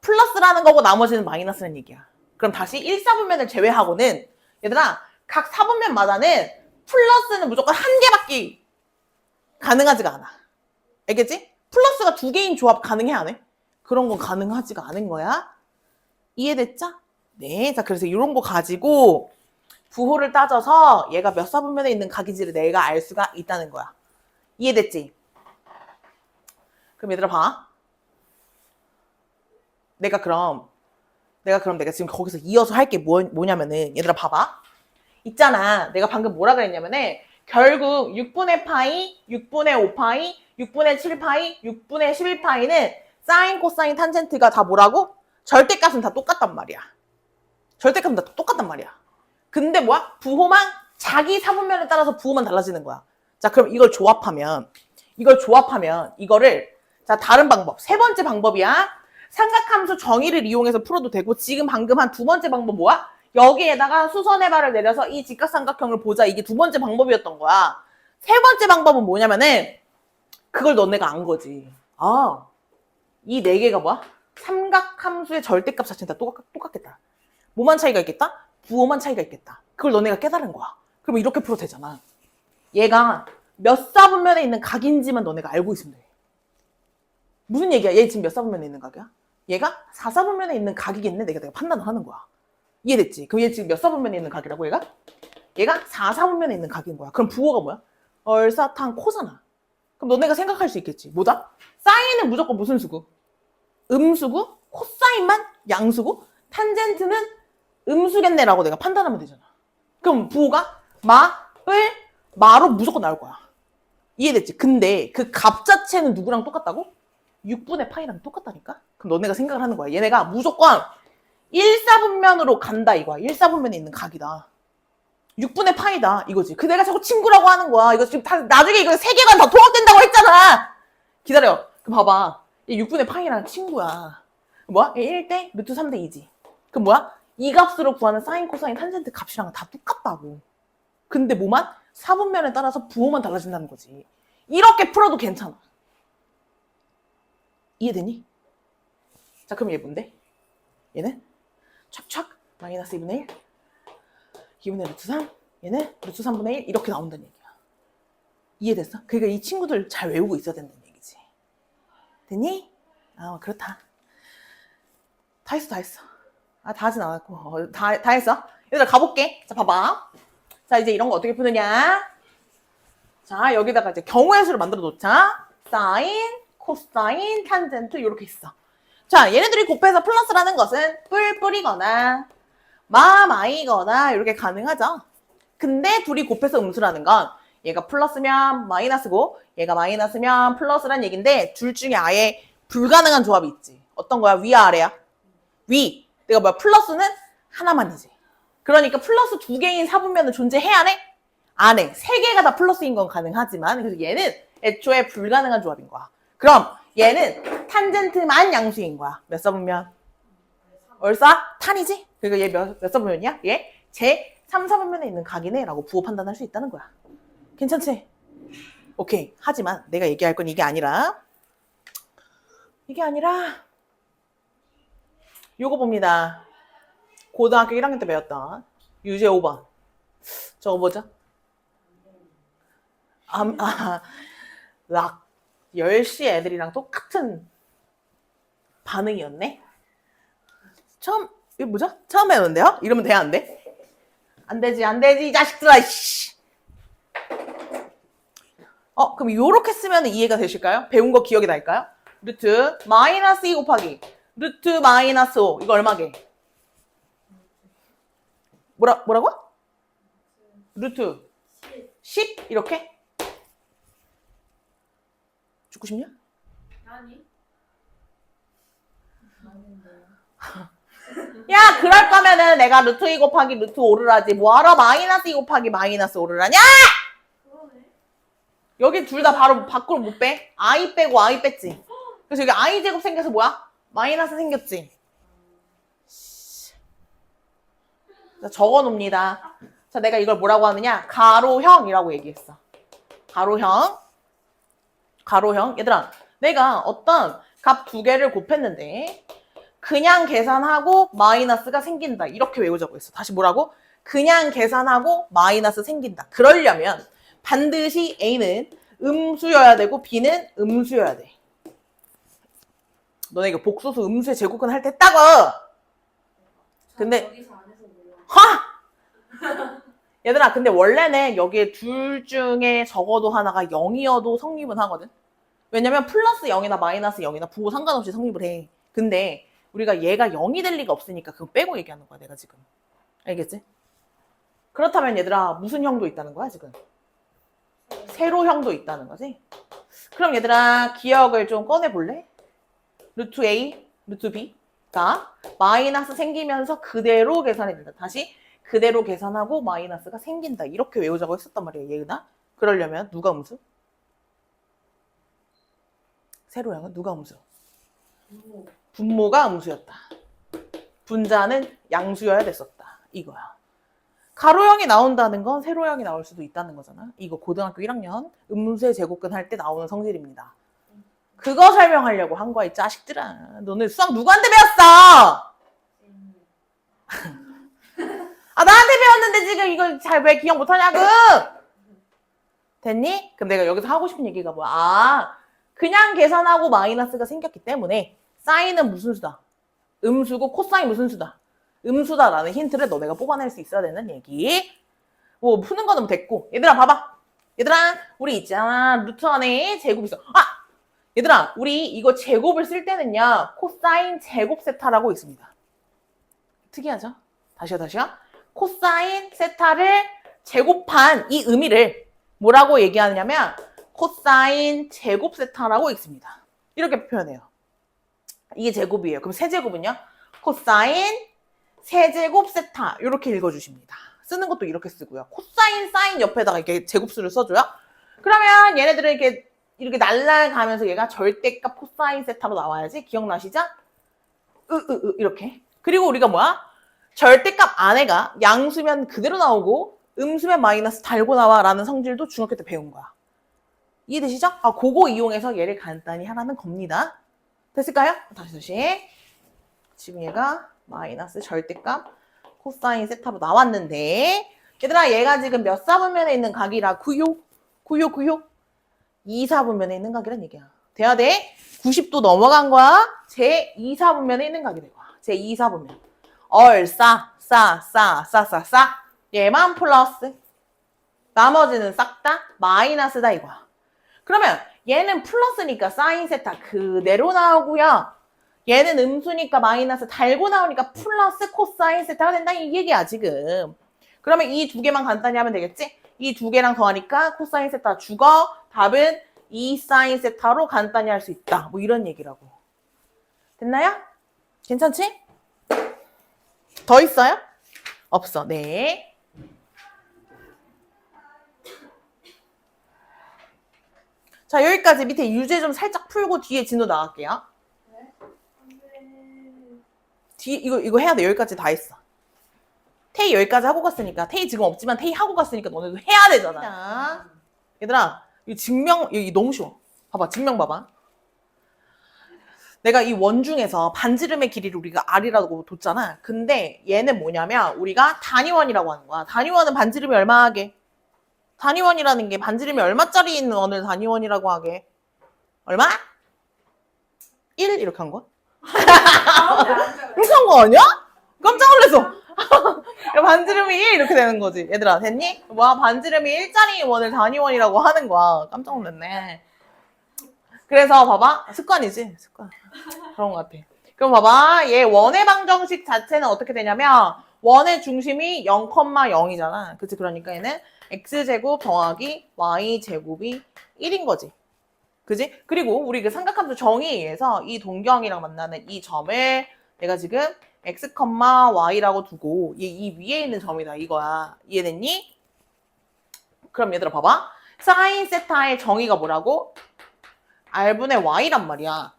플러스라는 거고 나머지는 마이너스라는 얘기야. 그럼 다시 1, 4분면을 제외하고는 얘들아 각 4분면마다는 플러스는 무조건 한 개밖에 가능하지가 않아. 알겠지? 플러스가 두 개인 조합 가능해 안 해? 그런 건 가능하지가 않은 거야. 이해됐죠? 네. 자, 그래서 이런 거 가지고 부호를 따져서 얘가 몇 사분면에 있는 각인지를 내가 알 수가 있다는 거야. 이해됐지? 그럼 얘들아 봐. 내가 지금 거기서 이어서 할 게 뭐냐면은 얘들아 봐봐. 있잖아. 내가 방금 뭐라 그랬냐면은 결국 6분의 파이, 6분의 5파이, 6분의 7파이, 6분의 11파이는 사인, 코사인, 탄젠트가 다 뭐라고? 절대값은 다 똑같단 말이야. 절대값은 다 똑같단 말이야. 근데 뭐야? 부호만 자기 사분면에 따라서 부호만 달라지는 거야. 자, 그럼 이걸 조합하면 이거를 자, 다른 방법. 세 번째 방법이야. 삼각함수 정의를 이용해서 풀어도 되고 지금 방금 한 두 번째 방법 뭐야? 여기에다가 수선의 발을 내려서 이 직각삼각형을 보자. 이게 두 번째 방법이었던 거야. 세 번째 방법은 뭐냐면은 그걸 너네가 안 거지. 이 네 개가 뭐야? 삼각함수의 절대값 자체는 다 똑같겠다. 뭐만 차이가 있겠다? 부호만 차이가 있겠다. 그걸 너네가 깨달은 거야. 그러면 이렇게 풀어도 되잖아. 얘가 몇 사분면에 있는 각인지만 너네가 알고 있으면 돼. 무슨 얘기야? 얘 지금 몇 사분면에 있는 각이야? 얘가 4사분면에 있는 각이겠네? 내가 판단을 하는 거야. 이해됐지? 그럼 얘 지금 몇 사분면에 있는 각이라고 얘가? 얘가 4, 4분면에 있는 각인 거야. 그럼 부호가 뭐야? 얼사탄 코잖아. 그럼 너네가 생각할 수 있겠지. 뭐다? 사인은 무조건 무슨 수구? 음수구? 코사인만 양수구? 탄젠트는 음수겠네라고 내가 판단하면 되잖아. 그럼 부호가 마로 무조건 나올 거야. 이해됐지? 근데 그 값 자체는 누구랑 똑같다고? 6분의 파이랑 똑같다니까? 그럼 너네가 생각을 하는 거야. 얘네가 무조건 1사분면으로 간다 이거야. 1사분면에 있는 각이다. 6분의 파이다 이거지. 그 내가 자꾸 친구라고 하는 거야. 이거 지금 다 나중에 이거 세계관 다 통합된다고 했잖아. 기다려. 그 봐봐. 얘 6분의 파이랑 친구야. 뭐야? 얘 1대 루트 3대 2지. 그럼 뭐야? 이 값으로 구하는 사인, 코사인, 탄젠트 값이랑 다 똑같다고. 근데 뭐만? 4분면에 따라서 부호만 달라진다는 거지. 이렇게 풀어도 괜찮아. 이해되니? 자, 그럼 얘 뭔데? 얘는 촥촥 마이너스 2분의 1, 2분의 루트 3, 얘는 루트 3분의 1 이렇게 나온다는 얘기야. 이해됐어? 그러니까 이 친구들 잘 외우고 있어야 된다는 얘기지. 됐니? 아, 그렇다. 다 했어. 아, 다 하진 않았고. 다 했어. 얘들아, 가볼게. 자, 봐봐. 자, 이제 이런 거 어떻게 푸느냐? 자, 여기다가 이제 경우의 수를 만들어 놓자. 사인, 코사인, 탄젠트 이렇게 있어. 자, 얘네들이 곱해서 플러스라는 것은 뿔뿔이거나 마이거나 이렇게 가능하죠. 근데 둘이 곱해서 음수라는 건 얘가 플러스면 마이너스고 얘가 마이너스면 플러스란 얘긴데 둘 중에 아예 불가능한 조합이 있지. 어떤 거야? 위야 아래야? 위. 내가 뭐야? 플러스는 하나만이지. 그러니까 플러스 2개인 사분면은 존재해야 해? 안 해. 3개가 다 플러스인 건 가능하지만 그래서 얘는 애초에 불가능한 조합인 거야. 그럼 얘는 탄젠트만 양수인 거야. 몇 사분면? 얼싸? 탄이지? 그러니까 얘 몇 사분면이야? 얘 제 3, 4분면에 있는 각이네 라고 부호 판단할 수 있다는 거야. 괜찮지? 오케이. 하지만 내가 얘기할 건 이게 아니라 요거 봅니다. 고등학교 1학년 때 배웠던 유제 5번. 저거 뭐죠? 락 10시 애들이랑 똑같은 반응이었네? 이거 뭐죠? 처음 배우는데요? 이러면 돼, 안 돼? 안 되지, 이 자식들아, 씨. 그럼 요렇게 쓰면 이해가 되실까요? 배운 거 기억이 날까요? 루트 마이너스 2 곱하기 루트 마이너스 5. 이거 얼마게? 뭐라고? 루트 10? 이렇게? 죽고 싶냐? 아니. 야, 그럴 거면은 내가 루트 2 곱하기 루트 5를 하지. 뭐하러 마이너스 2 곱하기 마이너스 5를 하냐? 그러네. 여기 둘 다 바로 밖으로 못 빼. i 빼고 i 뺐지. 그래서 여기 i 제곱 생겨서 뭐야? 마이너스 생겼지. 자, 적어 놓습니다. 자, 내가 이걸 뭐라고 하느냐? 가로형이라고 얘기했어. 가로형. 얘들아, 내가 어떤 값 2개를 곱했는데 그냥 계산하고 마이너스가 생긴다. 이렇게 외우자고 했어. 다시 뭐라고? 그냥 계산하고 마이너스 생긴다. 그러려면 반드시 A는 음수여야 되고 B는 음수여야 돼. 너네 이거 복소수 음수의 제곱근 할 때 했다고! 근데 여기서 안 해서 몰라. 얘들아, 근데 원래는 여기에 둘 중에 적어도 하나가 0이어도 성립은 하거든? 왜냐면 플러스 0이나 마이너스 0이나 부호 상관없이 성립을 해. 근데 우리가 얘가 0이 될 리가 없으니까 그거 빼고 얘기하는 거야, 내가 지금. 알겠지? 그렇다면 얘들아, 무슨 형도 있다는 거야, 지금? 세로형도 있다는 거지? 그럼 얘들아, 기억을 좀 꺼내볼래? 루트 A, 루트 B가 마이너스 생기면서 그대로 계산이 된다. 다시 그대로 계산하고 마이너스가 생긴다. 이렇게 외우자고 했었단 말이야, 예은아. 그러려면 누가 음수? 세로형은 누가 음수? 분모가 음수였다. 분자는 양수여야 됐었다. 이거야. 가로형이 나온다는 건 세로형이 나올 수도 있다는 거잖아. 이거 고등학교 1학년 음수의 제곱근 할 때 나오는 성질입니다. 그거 설명하려고 한 거야, 이 자식들아. 너네 수학 누구한테 배웠어? 나한테 배웠는데 지금 이거 잘 왜 기억 못하냐고! 됐니? 그럼 내가 여기서 하고 싶은 얘기가 뭐야? 그냥 계산하고 마이너스가 생겼기 때문에 사인은 무슨 수다? 음수고 코사인 무슨 수다? 음수다라는 힌트를 너네가 뽑아낼 수 있어야 되는 얘기. 뭐 푸는 거는 뭐 됐고. 얘들아 봐봐. 얘들아 우리 있잖아. 루트 안에 제곱 있어. 아! 얘들아 우리 이거 제곱을 쓸 때는요. 코사인 제곱 세타라고 있습니다. 특이하죠? 다시요. 코사인 세타를 제곱한 이 의미를 뭐라고 얘기하느냐면 코사인 제곱 세타라고 읽습니다. 이렇게 표현해요. 이게 제곱이에요. 그럼 세제곱은요? 코사인 세제곱 세타 이렇게 읽어주십니다. 쓰는 것도 이렇게 쓰고요. 코사인 사인 옆에다가 이렇게 제곱수를 써줘요. 그러면 얘네들은 이렇게 날라가면서 얘가 절대값 코사인 세타로 나와야지. 기억나시죠? 이렇게. 그리고 우리가 뭐야? 절대값 안에가 양수면 그대로 나오고 음수면 마이너스 달고 나와 라는 성질도 중학교 때 배운 거야. 이해되시죠? 그거 이용해서 얘를 간단히 하라는 겁니다. 됐을까요? 다시. 지금 얘가 마이너스 절대값 코사인 세타로 나왔는데 얘들아 얘가 지금 몇 사분면에 있는 각이라 구요? 2사분면에 있는 각이란 얘기야. 돼야 돼? 90도 넘어간 거야. 제 2사분면에 있는 각이 될 거야. 제 2사분면. 싸. 얘만 플러스. 나머지는 싹 다 마이너스다 이거야. 그러면 얘는 플러스니까 사인 세타 그대로 나오고요. 얘는 음수니까 마이너스 달고 나오니까 플러스 코사인 세타가 된다 이 얘기야 지금. 그러면 이 두 개만 간단히 하면 되겠지? 이 두 개랑 더하니까 코사인 세타 죽어. 답은 2 사인 세타로 간단히 할 수 있다. 뭐 이런 얘기라고. 됐나요? 괜찮지? 더 있어요? 없어. 네. 자, 여기까지 밑에 유제 좀 살짝 풀고 뒤에 진도 나갈게요. 네? 근데 이거 해야 돼. 여기까지 다 했어. 테이 여기까지 하고 갔으니까. 테이 지금 없지만 테이 하고 갔으니까 너네도 해야 되잖아. 얘들아, 이 증명, 여기 너무 쉬워. 봐봐, 증명 봐봐. 내가 이 원중에서 반지름의 길이를 우리가 R이라고 뒀잖아. 근데 얘는 뭐냐면 우리가 단위원이라고 하는 거야. 단위원은 반지름이 얼마 하게? 단위원이라는 게 반지름이 얼마짜리 있는 원을 단위원이라고 하게? 얼마? 1 이렇게 한 거야? 이렇게 한 거 아니야? 깜짝 놀랐어. 반지름이 1 이렇게 되는 거지. 얘들아 됐니? 뭐야 반지름이 1짜리 원을 단위원이라고 하는 거야. 깜짝 놀랐네. 그래서 봐봐. 습관이지. 습관. 그런 것 같아. 그럼 봐봐. 얘 원의 방정식 자체는 어떻게 되냐면 원의 중심이 0,0이잖아. 그치? 그러니까 얘는 x제곱 더하기 y제곱이 1인 거지. 그지? 그리고 우리 그 삼각함수 정의에 의해서 이 동경이랑 만나는 이 점을 내가 지금 x, y라고 두고 얘 이 위에 있는 점이다 이거야. 이해됐니? 그럼 얘들아 봐봐. 사인 세타의 정의가 뭐라고? r분의 y란 말이야.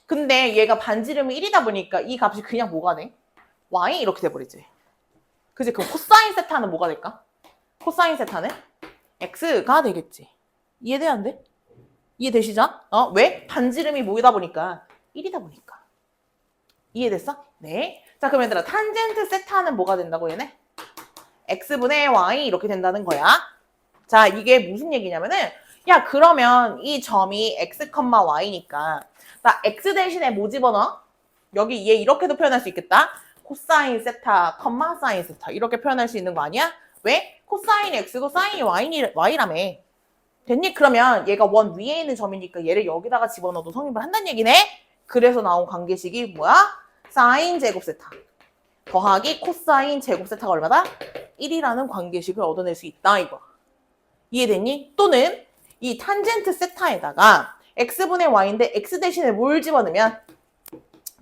근데 얘가 반지름이 1이다 보니까 이 값이 그냥 뭐가 돼? y 이렇게 돼버리지. 그지? 그럼 코사인 세타는 뭐가 될까? 코사인 세타는 x가 되겠지. 이해돼 안 돼? 이해되시죠? 왜? 반지름이 모이다 보니까 1이다 보니까. 이해됐어? 네. 자 그럼 얘들아 탄젠트 세타는 뭐가 된다고 얘네? x분의 y 이렇게 된다는 거야. 자 이게 무슨 얘기냐면은 야 그러면 이 점이 x, y니까 나 x 대신에 뭐 집어넣어? 여기 얘 이렇게도 표현할 수 있겠다. 코사인 세타, 사인 세타 이렇게 표현할 수 있는 거 아니야? 왜? 코사인이 x고 사인이 y라며. 됐니? 그러면 얘가 원 위에 있는 점이니까 얘를 여기다가 집어넣어도 성립을 한다는 얘기네? 그래서 나온 관계식이 뭐야? 사인 제곱 세타 더하기 코사인 제곱 세타가 얼마다? 1이라는 관계식을 얻어낼 수 있다 이거. 이해됐니? 또는 이 탄젠트 세타에다가 x분의 y인데 x 대신에 뭘 집어넣으면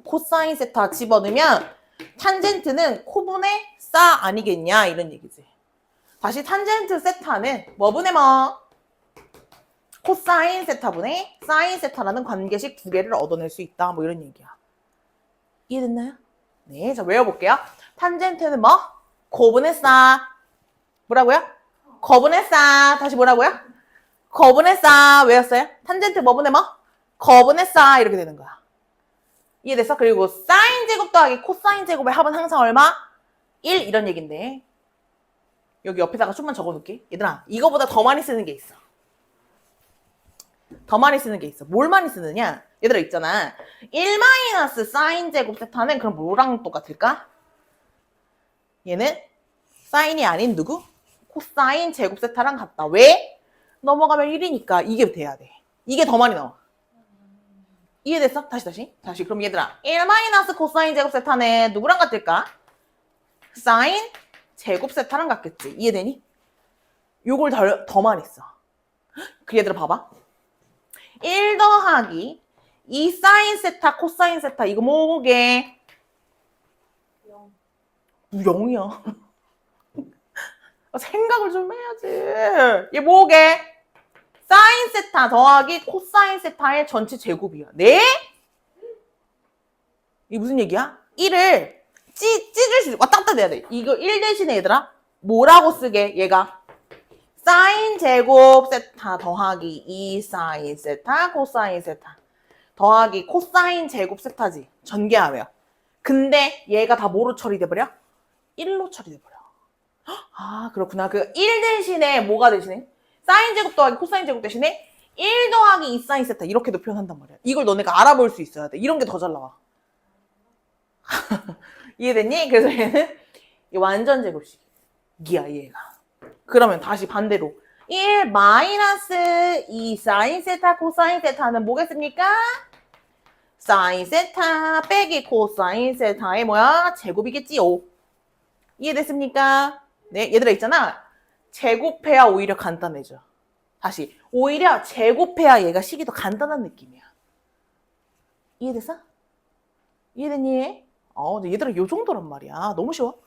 코사인 세타 집어넣으면 탄젠트는 코분의 싸 아니겠냐 이런 얘기지. 다시 탄젠트 세타는 뭐분의 뭐? 코사인 세타분의 사인 세타라는 관계식 두 개를 얻어낼 수 있다 뭐 이런 얘기야. 이해됐나요? 네, 자 외워볼게요. 탄젠트는 뭐? 코분의 싸. 뭐라고요? 거분의 싸. 다시 뭐라고요? 거분의 싸. 외웠어요? 탄젠트 뭐분의 뭐? 거분의 싸. 이렇게 되는 거야. 이해됐어? 그리고 사인 제곱 더하기 코사인 제곱의 합은 항상 얼마? 1 이런 얘긴데 여기 옆에다가 좀만 적어놓을게. 얘들아 이거보다 더 많이 쓰는 게 있어. 더 많이 쓰는 게 있어. 뭘 많이 쓰느냐? 얘들아 있잖아. 1 마이너스 사인 제곱 세타는 그럼 뭐랑 똑같을까? 얘는 사인이 아닌 누구? 코사인 제곱 세타랑 같다. 왜? 넘어가면 1이니까 이게 돼야 돼. 이게 더 많이 나와. 이해됐어? 다시. 그럼 얘들아, 1 마이너스 코사인 제곱 세타는 누구랑 같을까? 사인 제곱 세타랑 같겠지. 이해되니? 요걸 더 많이 써. 그 얘들아 봐봐. 1 더하기 2 사인 세타 코사인 세타 이거 뭐게? 0. 0이야. 생각을 좀 해야지. 얘 뭐게? 사인 세타 더하기 코사인 세타의 전체 제곱이야. 네? 이게 무슨 얘기야? 1을 찢을 수 있어. 왔다 갔다 돼야 돼. 이거 1 대신에 얘들아 뭐라고 쓰게? 얘가 사인 제곱 세타 더하기 2 사인 세타 코사인 세타 더하기 코사인 제곱 세타지. 전개하면. 근데 얘가 다 뭐로 처리돼버려? 1로 처리돼버려. 아 그렇구나. 그 1 대신에 뭐가 대신에? 사인 제곱 더하기 코사인 제곱 대신에 1 더하기 2 사인 세타 이렇게도 표현한단 말이야. 이걸 너네가 알아볼 수 있어야 돼. 이런 게 더 잘 나와. 이해됐니? 그래서 얘는 완전 제곱식이야 얘가. 그러면 다시 반대로 1 마이너스 2 사인 세타 코사인 세타는 뭐겠습니까? 사인 세타 빼기 코사인 세타의 뭐야? 제곱이겠지요. 이해됐습니까? 네, 얘들아 있잖아. 제곱해야 오히려 간단해져. 다시 오히려 제곱해야 얘가 식이 더 간단한 느낌이야. 이해됐어? 이해됐니? 얘들아 요 정도란 말이야. 너무 쉬워.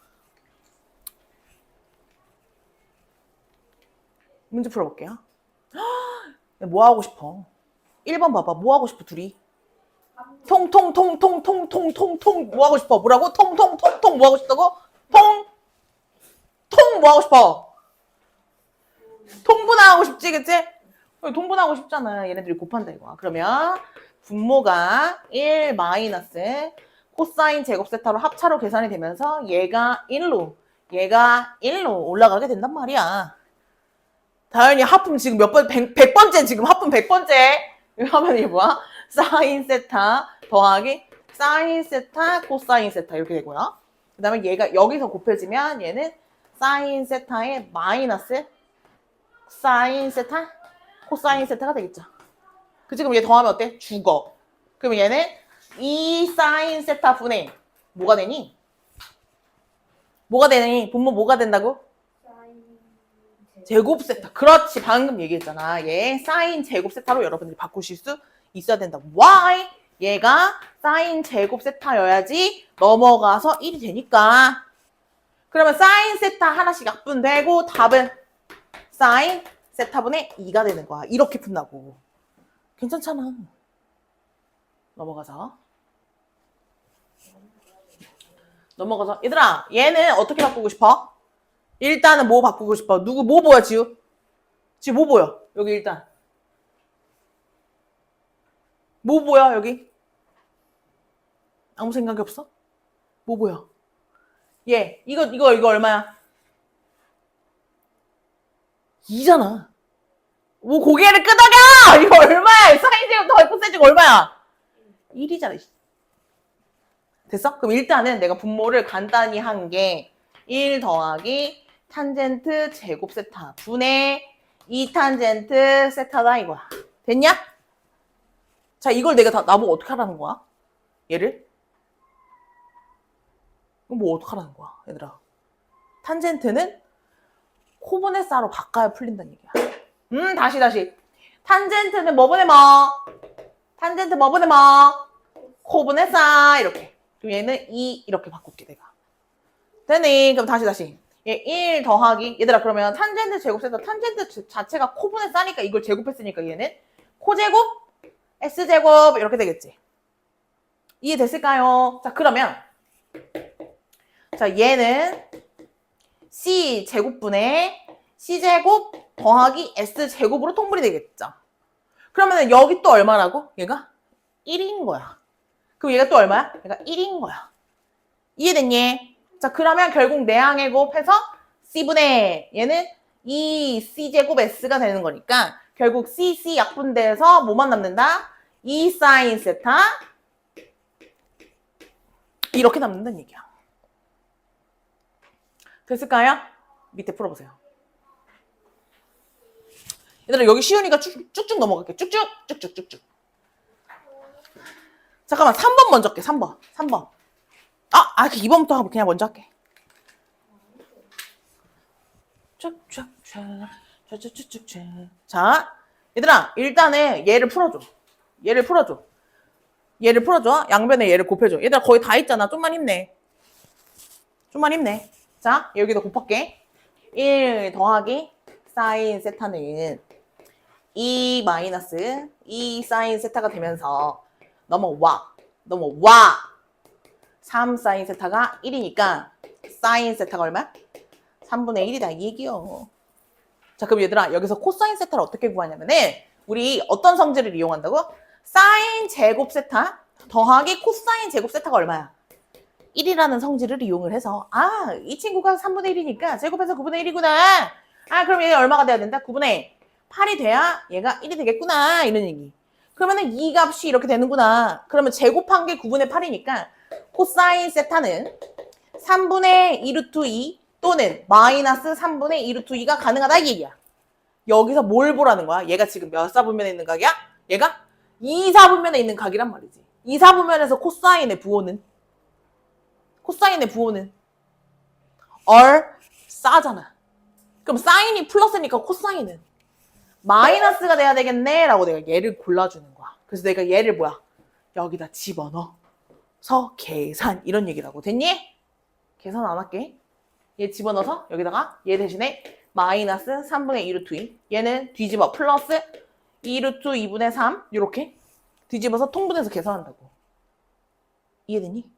문제 풀어볼게요. 뭐 하고 싶어? 1번 봐봐. 뭐 하고 싶어 둘이? 통통통통통통통통 뭐 하고 싶어? 뭐라고? 통통통통 뭐 하고 싶다고? 통 뭐 하고 싶어? 통분하고 싶지, 그치? 통분하고 싶잖아. 얘네들이 곱한다 이거야. 그러면 분모가 1 마이너스 코사인 제곱 세타로 합차로 계산이 되면서 얘가 1로 올라가게 된단 말이야. 당연히 하품 지금 몇 번, 100번째 지금 하품 100번째. 이거 하면 이게 뭐야? 사인 세타 더하기 사인 세타 코사인 세타 이렇게 되고요. 그 다음에 얘가 여기서 곱해지면 얘는 사인 세타의 마이너스 사인 세타 코사인 세타가 되겠죠. 그치? 그럼 얘 더하면 어때? 죽어. 그러면 얘는 2 사인 세타 분의 뭐가 되니? 뭐가 되니? 분모 뭐가 된다고? 사인 제곱 세타. 그렇지. 방금 얘기했잖아. 얘 사인 제곱 세타로 여러분들이 바꾸실 수 있어야 된다. Why? 얘가 사인 제곱 세타여야지 넘어가서 1이 되니까. 그러면 사인 세타 하나씩 약분되고 답은 사인 세타분의 2가 되는 거야. 이렇게 푼다고. 괜찮잖아. 넘어가자. 얘들아 얘는 어떻게 바꾸고 싶어? 일단은 뭐 바꾸고 싶어? 누구 뭐 보여 지우? 지우 뭐 보여? 여기 일단 뭐 보여 여기? 아무 생각이 없어? 뭐 보여? 얘 이거 얼마야? 2잖아. 뭐 고개를 끄덕여! 이거 얼마야? 사인 제곱 더하기 코사인 제곱 얼마야? 1이잖아. 됐어? 그럼 일단은 내가 분모를 간단히 한 게 1 더하기 탄젠트 제곱 세타 분의 2 탄젠트 세타다 이거야. 됐냐? 자, 이걸 내가 다 나보고 어떻게 하라는 거야? 얘를? 이거 뭐 어떻게 하라는 거야, 얘들아? 탄젠트는 코분의 싸로 바꿔야 풀린다는 얘기야. 다시. 탄젠트는 뭐 분의 뭐? 탄젠트 뭐 분의 뭐? 코분의 싸 이렇게. 그럼 얘는 2 이렇게 바꿀게 내가. 되니? 그럼 다시. 얘 1 더하기 얘들아 그러면 탄젠트 제곱세타 탄젠트 자체가 코분의 싸니까 이걸 제곱했으니까 얘는 코제곱 S제곱 이렇게 되겠지. 이해됐을까요? 자 그러면 자 얘는 C제곱분의 C제곱 더하기 S제곱으로 통분이 되겠죠. 그러면 여기 또 얼마라고? 얘가 1인 거야. 그럼 얘가 또 얼마야? 얘가 1인 거야. 이해됐니? 자 그러면 결국 내항의 곱해서 C분의 얘는 2C제곱 S가 되는 거니까 결국 C 약분돼서 뭐만 남는다? 2 사인 세타 이렇게 남는다는 얘기야. 됐을까요? 밑에 풀어보세요. 얘들아 여기 쉬우니까 쭉쭉 넘어갈게. 쭉쭉. 잠깐만 3번 먼저 할게. 3번. 그 2번부터 하고 그냥 먼저 할게. 쭉쭉쭉. 자, 얘들아 일단은 얘를 풀어줘. 양변에 얘를 곱해줘. 얘들아 거의 다 했잖아. 좀만 힘내. 자, 여기다 곱할게. 1 더하기 사인 세타는 2 마이너스 2 사인 세타가 되면서 넘어와. 3 사인 세타가 1이니까 사인 세타가 얼마? 3분의 1이다 이 얘기요. 자, 그럼 얘들아 여기서 코사인 세타를 어떻게 구하냐면은 우리 어떤 성질을 이용한다고? 사인 제곱 세타 더하기 코사인 제곱 세타가 얼마야? 1이라는 성질을 이용을 해서 이 친구가 3분의 1이니까 제곱해서 9분의 1이구나. 그럼 얘 얼마가 돼야 된다? 9분의 8이 돼야 얘가 1이 되겠구나 이런 얘기. 그러면은 이 값이 이렇게 되는구나. 그러면 제곱한 게 9분의 8이니까 코사인 세타는 3분의 2 루트 2 또는 마이너스 3분의 2 루트 2가 가능하다 이 얘기야. 여기서 뭘 보라는 거야? 얘가 지금 몇 사분면에 있는 각이야? 얘가 2사분면에 있는 각이란 말이지. 2사분면에서 코사인의 부호는 싸잖아. 그럼 사인이 플러스니까 코사인은 마이너스가 돼야 되겠네 라고 내가 얘를 골라주는 거야. 그래서 내가 얘를 뭐야? 여기다 집어넣어서 계산 이런 얘기라고. 됐니? 계산 안 할게. 얘 집어넣어서 여기다가 얘 대신에 마이너스 3분의 2 루트 2 얘는 뒤집어 플러스 2 루트 2분의 3 이렇게 뒤집어서 통분해서 계산한다고. 이해되니?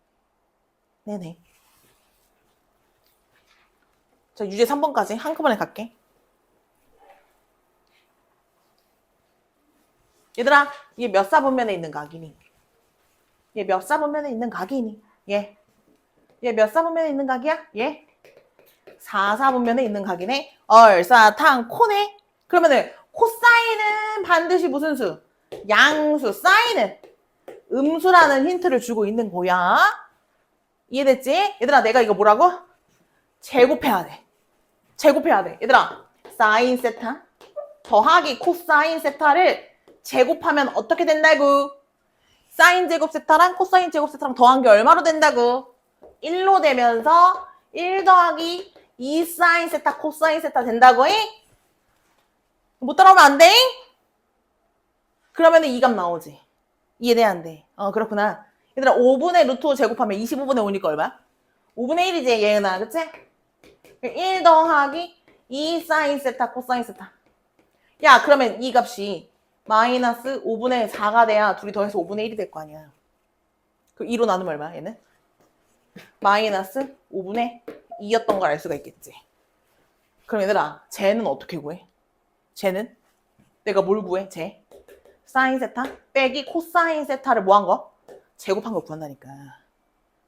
네네. 자, 유제 3번까지 한꺼번에 갈게. 얘들아, 얘 몇 사분면에 있는 각이니? 얘 몇 사분면에 있는 각이니? 얘 몇 사분면에 있는 각이야? 얘 4사분면에 있는 각이네? 얼싸탕코네? 그러면은 코사인은 반드시 무슨 수? 양수. 사인은 음수라는 힌트를 주고 있는 거야. 이해됐지? 얘들아 내가 이거 뭐라고? 제곱해야 돼. 얘들아 사인 세타 더하기 코사인 세타를 제곱하면 어떻게 된다고? 사인 제곱 세타랑 코사인 제곱 세타랑 더한 게 얼마로 된다고? 1로 되면서 1 더하기 2 사인 세타 코사인 세타 된다고? 못 따라오면 안 돼? 그러면은 이 값 나오지. 이해돼 안 돼? 그렇구나. 얘들아 5분의 루트 5 제곱하면 25분의 5니까 얼마야? 5분의 1이지 얘은아 그치? 1 더하기 2 사인 세타 코사인 세타. 야 그러면 이 값이 마이너스 5분의 4가 돼야 둘이 더해서 5분의 1이 될 거 아니야. 그럼 2로 나누면 얼마야 얘는? 마이너스 5분의 2였던 걸 알 수가 있겠지. 그럼 얘들아 쟤는 어떻게 구해? 쟤는 내가 뭘 구해? 쟤 사인 세타 빼기 코사인 세타를 뭐 한 거? 제곱한 거 구한다니까.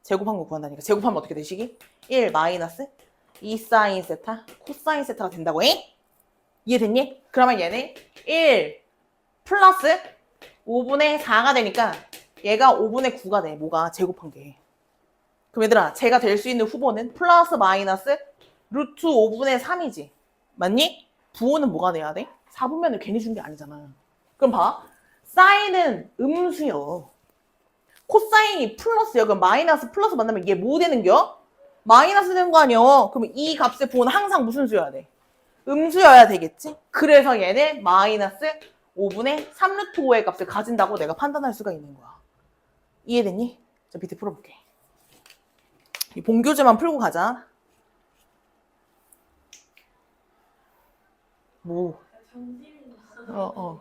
제곱하면 어떻게 되시기? 1 마이너스 2 사인 세타 코사인 세타가 된다고 해? 이해됐니? 그러면 얘는 1 플러스 5분의 4가 되니까 얘가 5분의 9가 돼. 뭐가? 제곱한 게. 그럼 얘들아 제가 될 수 있는 후보는 플러스 마이너스 루트 5분의 3이지. 맞니? 부호는 뭐가 돼야 돼? 4분면을 괜히 준 게 아니잖아. 그럼 봐. 사인은 음수요. 코사인이 플러스요. 그럼 마이너스 플러스 만나면 얘 뭐 되는겨? 마이너스 되는 거 아니야. 그러면 이 값의 부호는 항상 무슨 수여야 돼? 음수여야 되겠지? 그래서 얘는 마이너스 5분의 3 루트 5의 값을 가진다고 내가 판단할 수가 있는 거야. 이해됐니? 자, 밑에 풀어볼게. 이 본교재만 풀고 가자. 뭐? 전질이 어.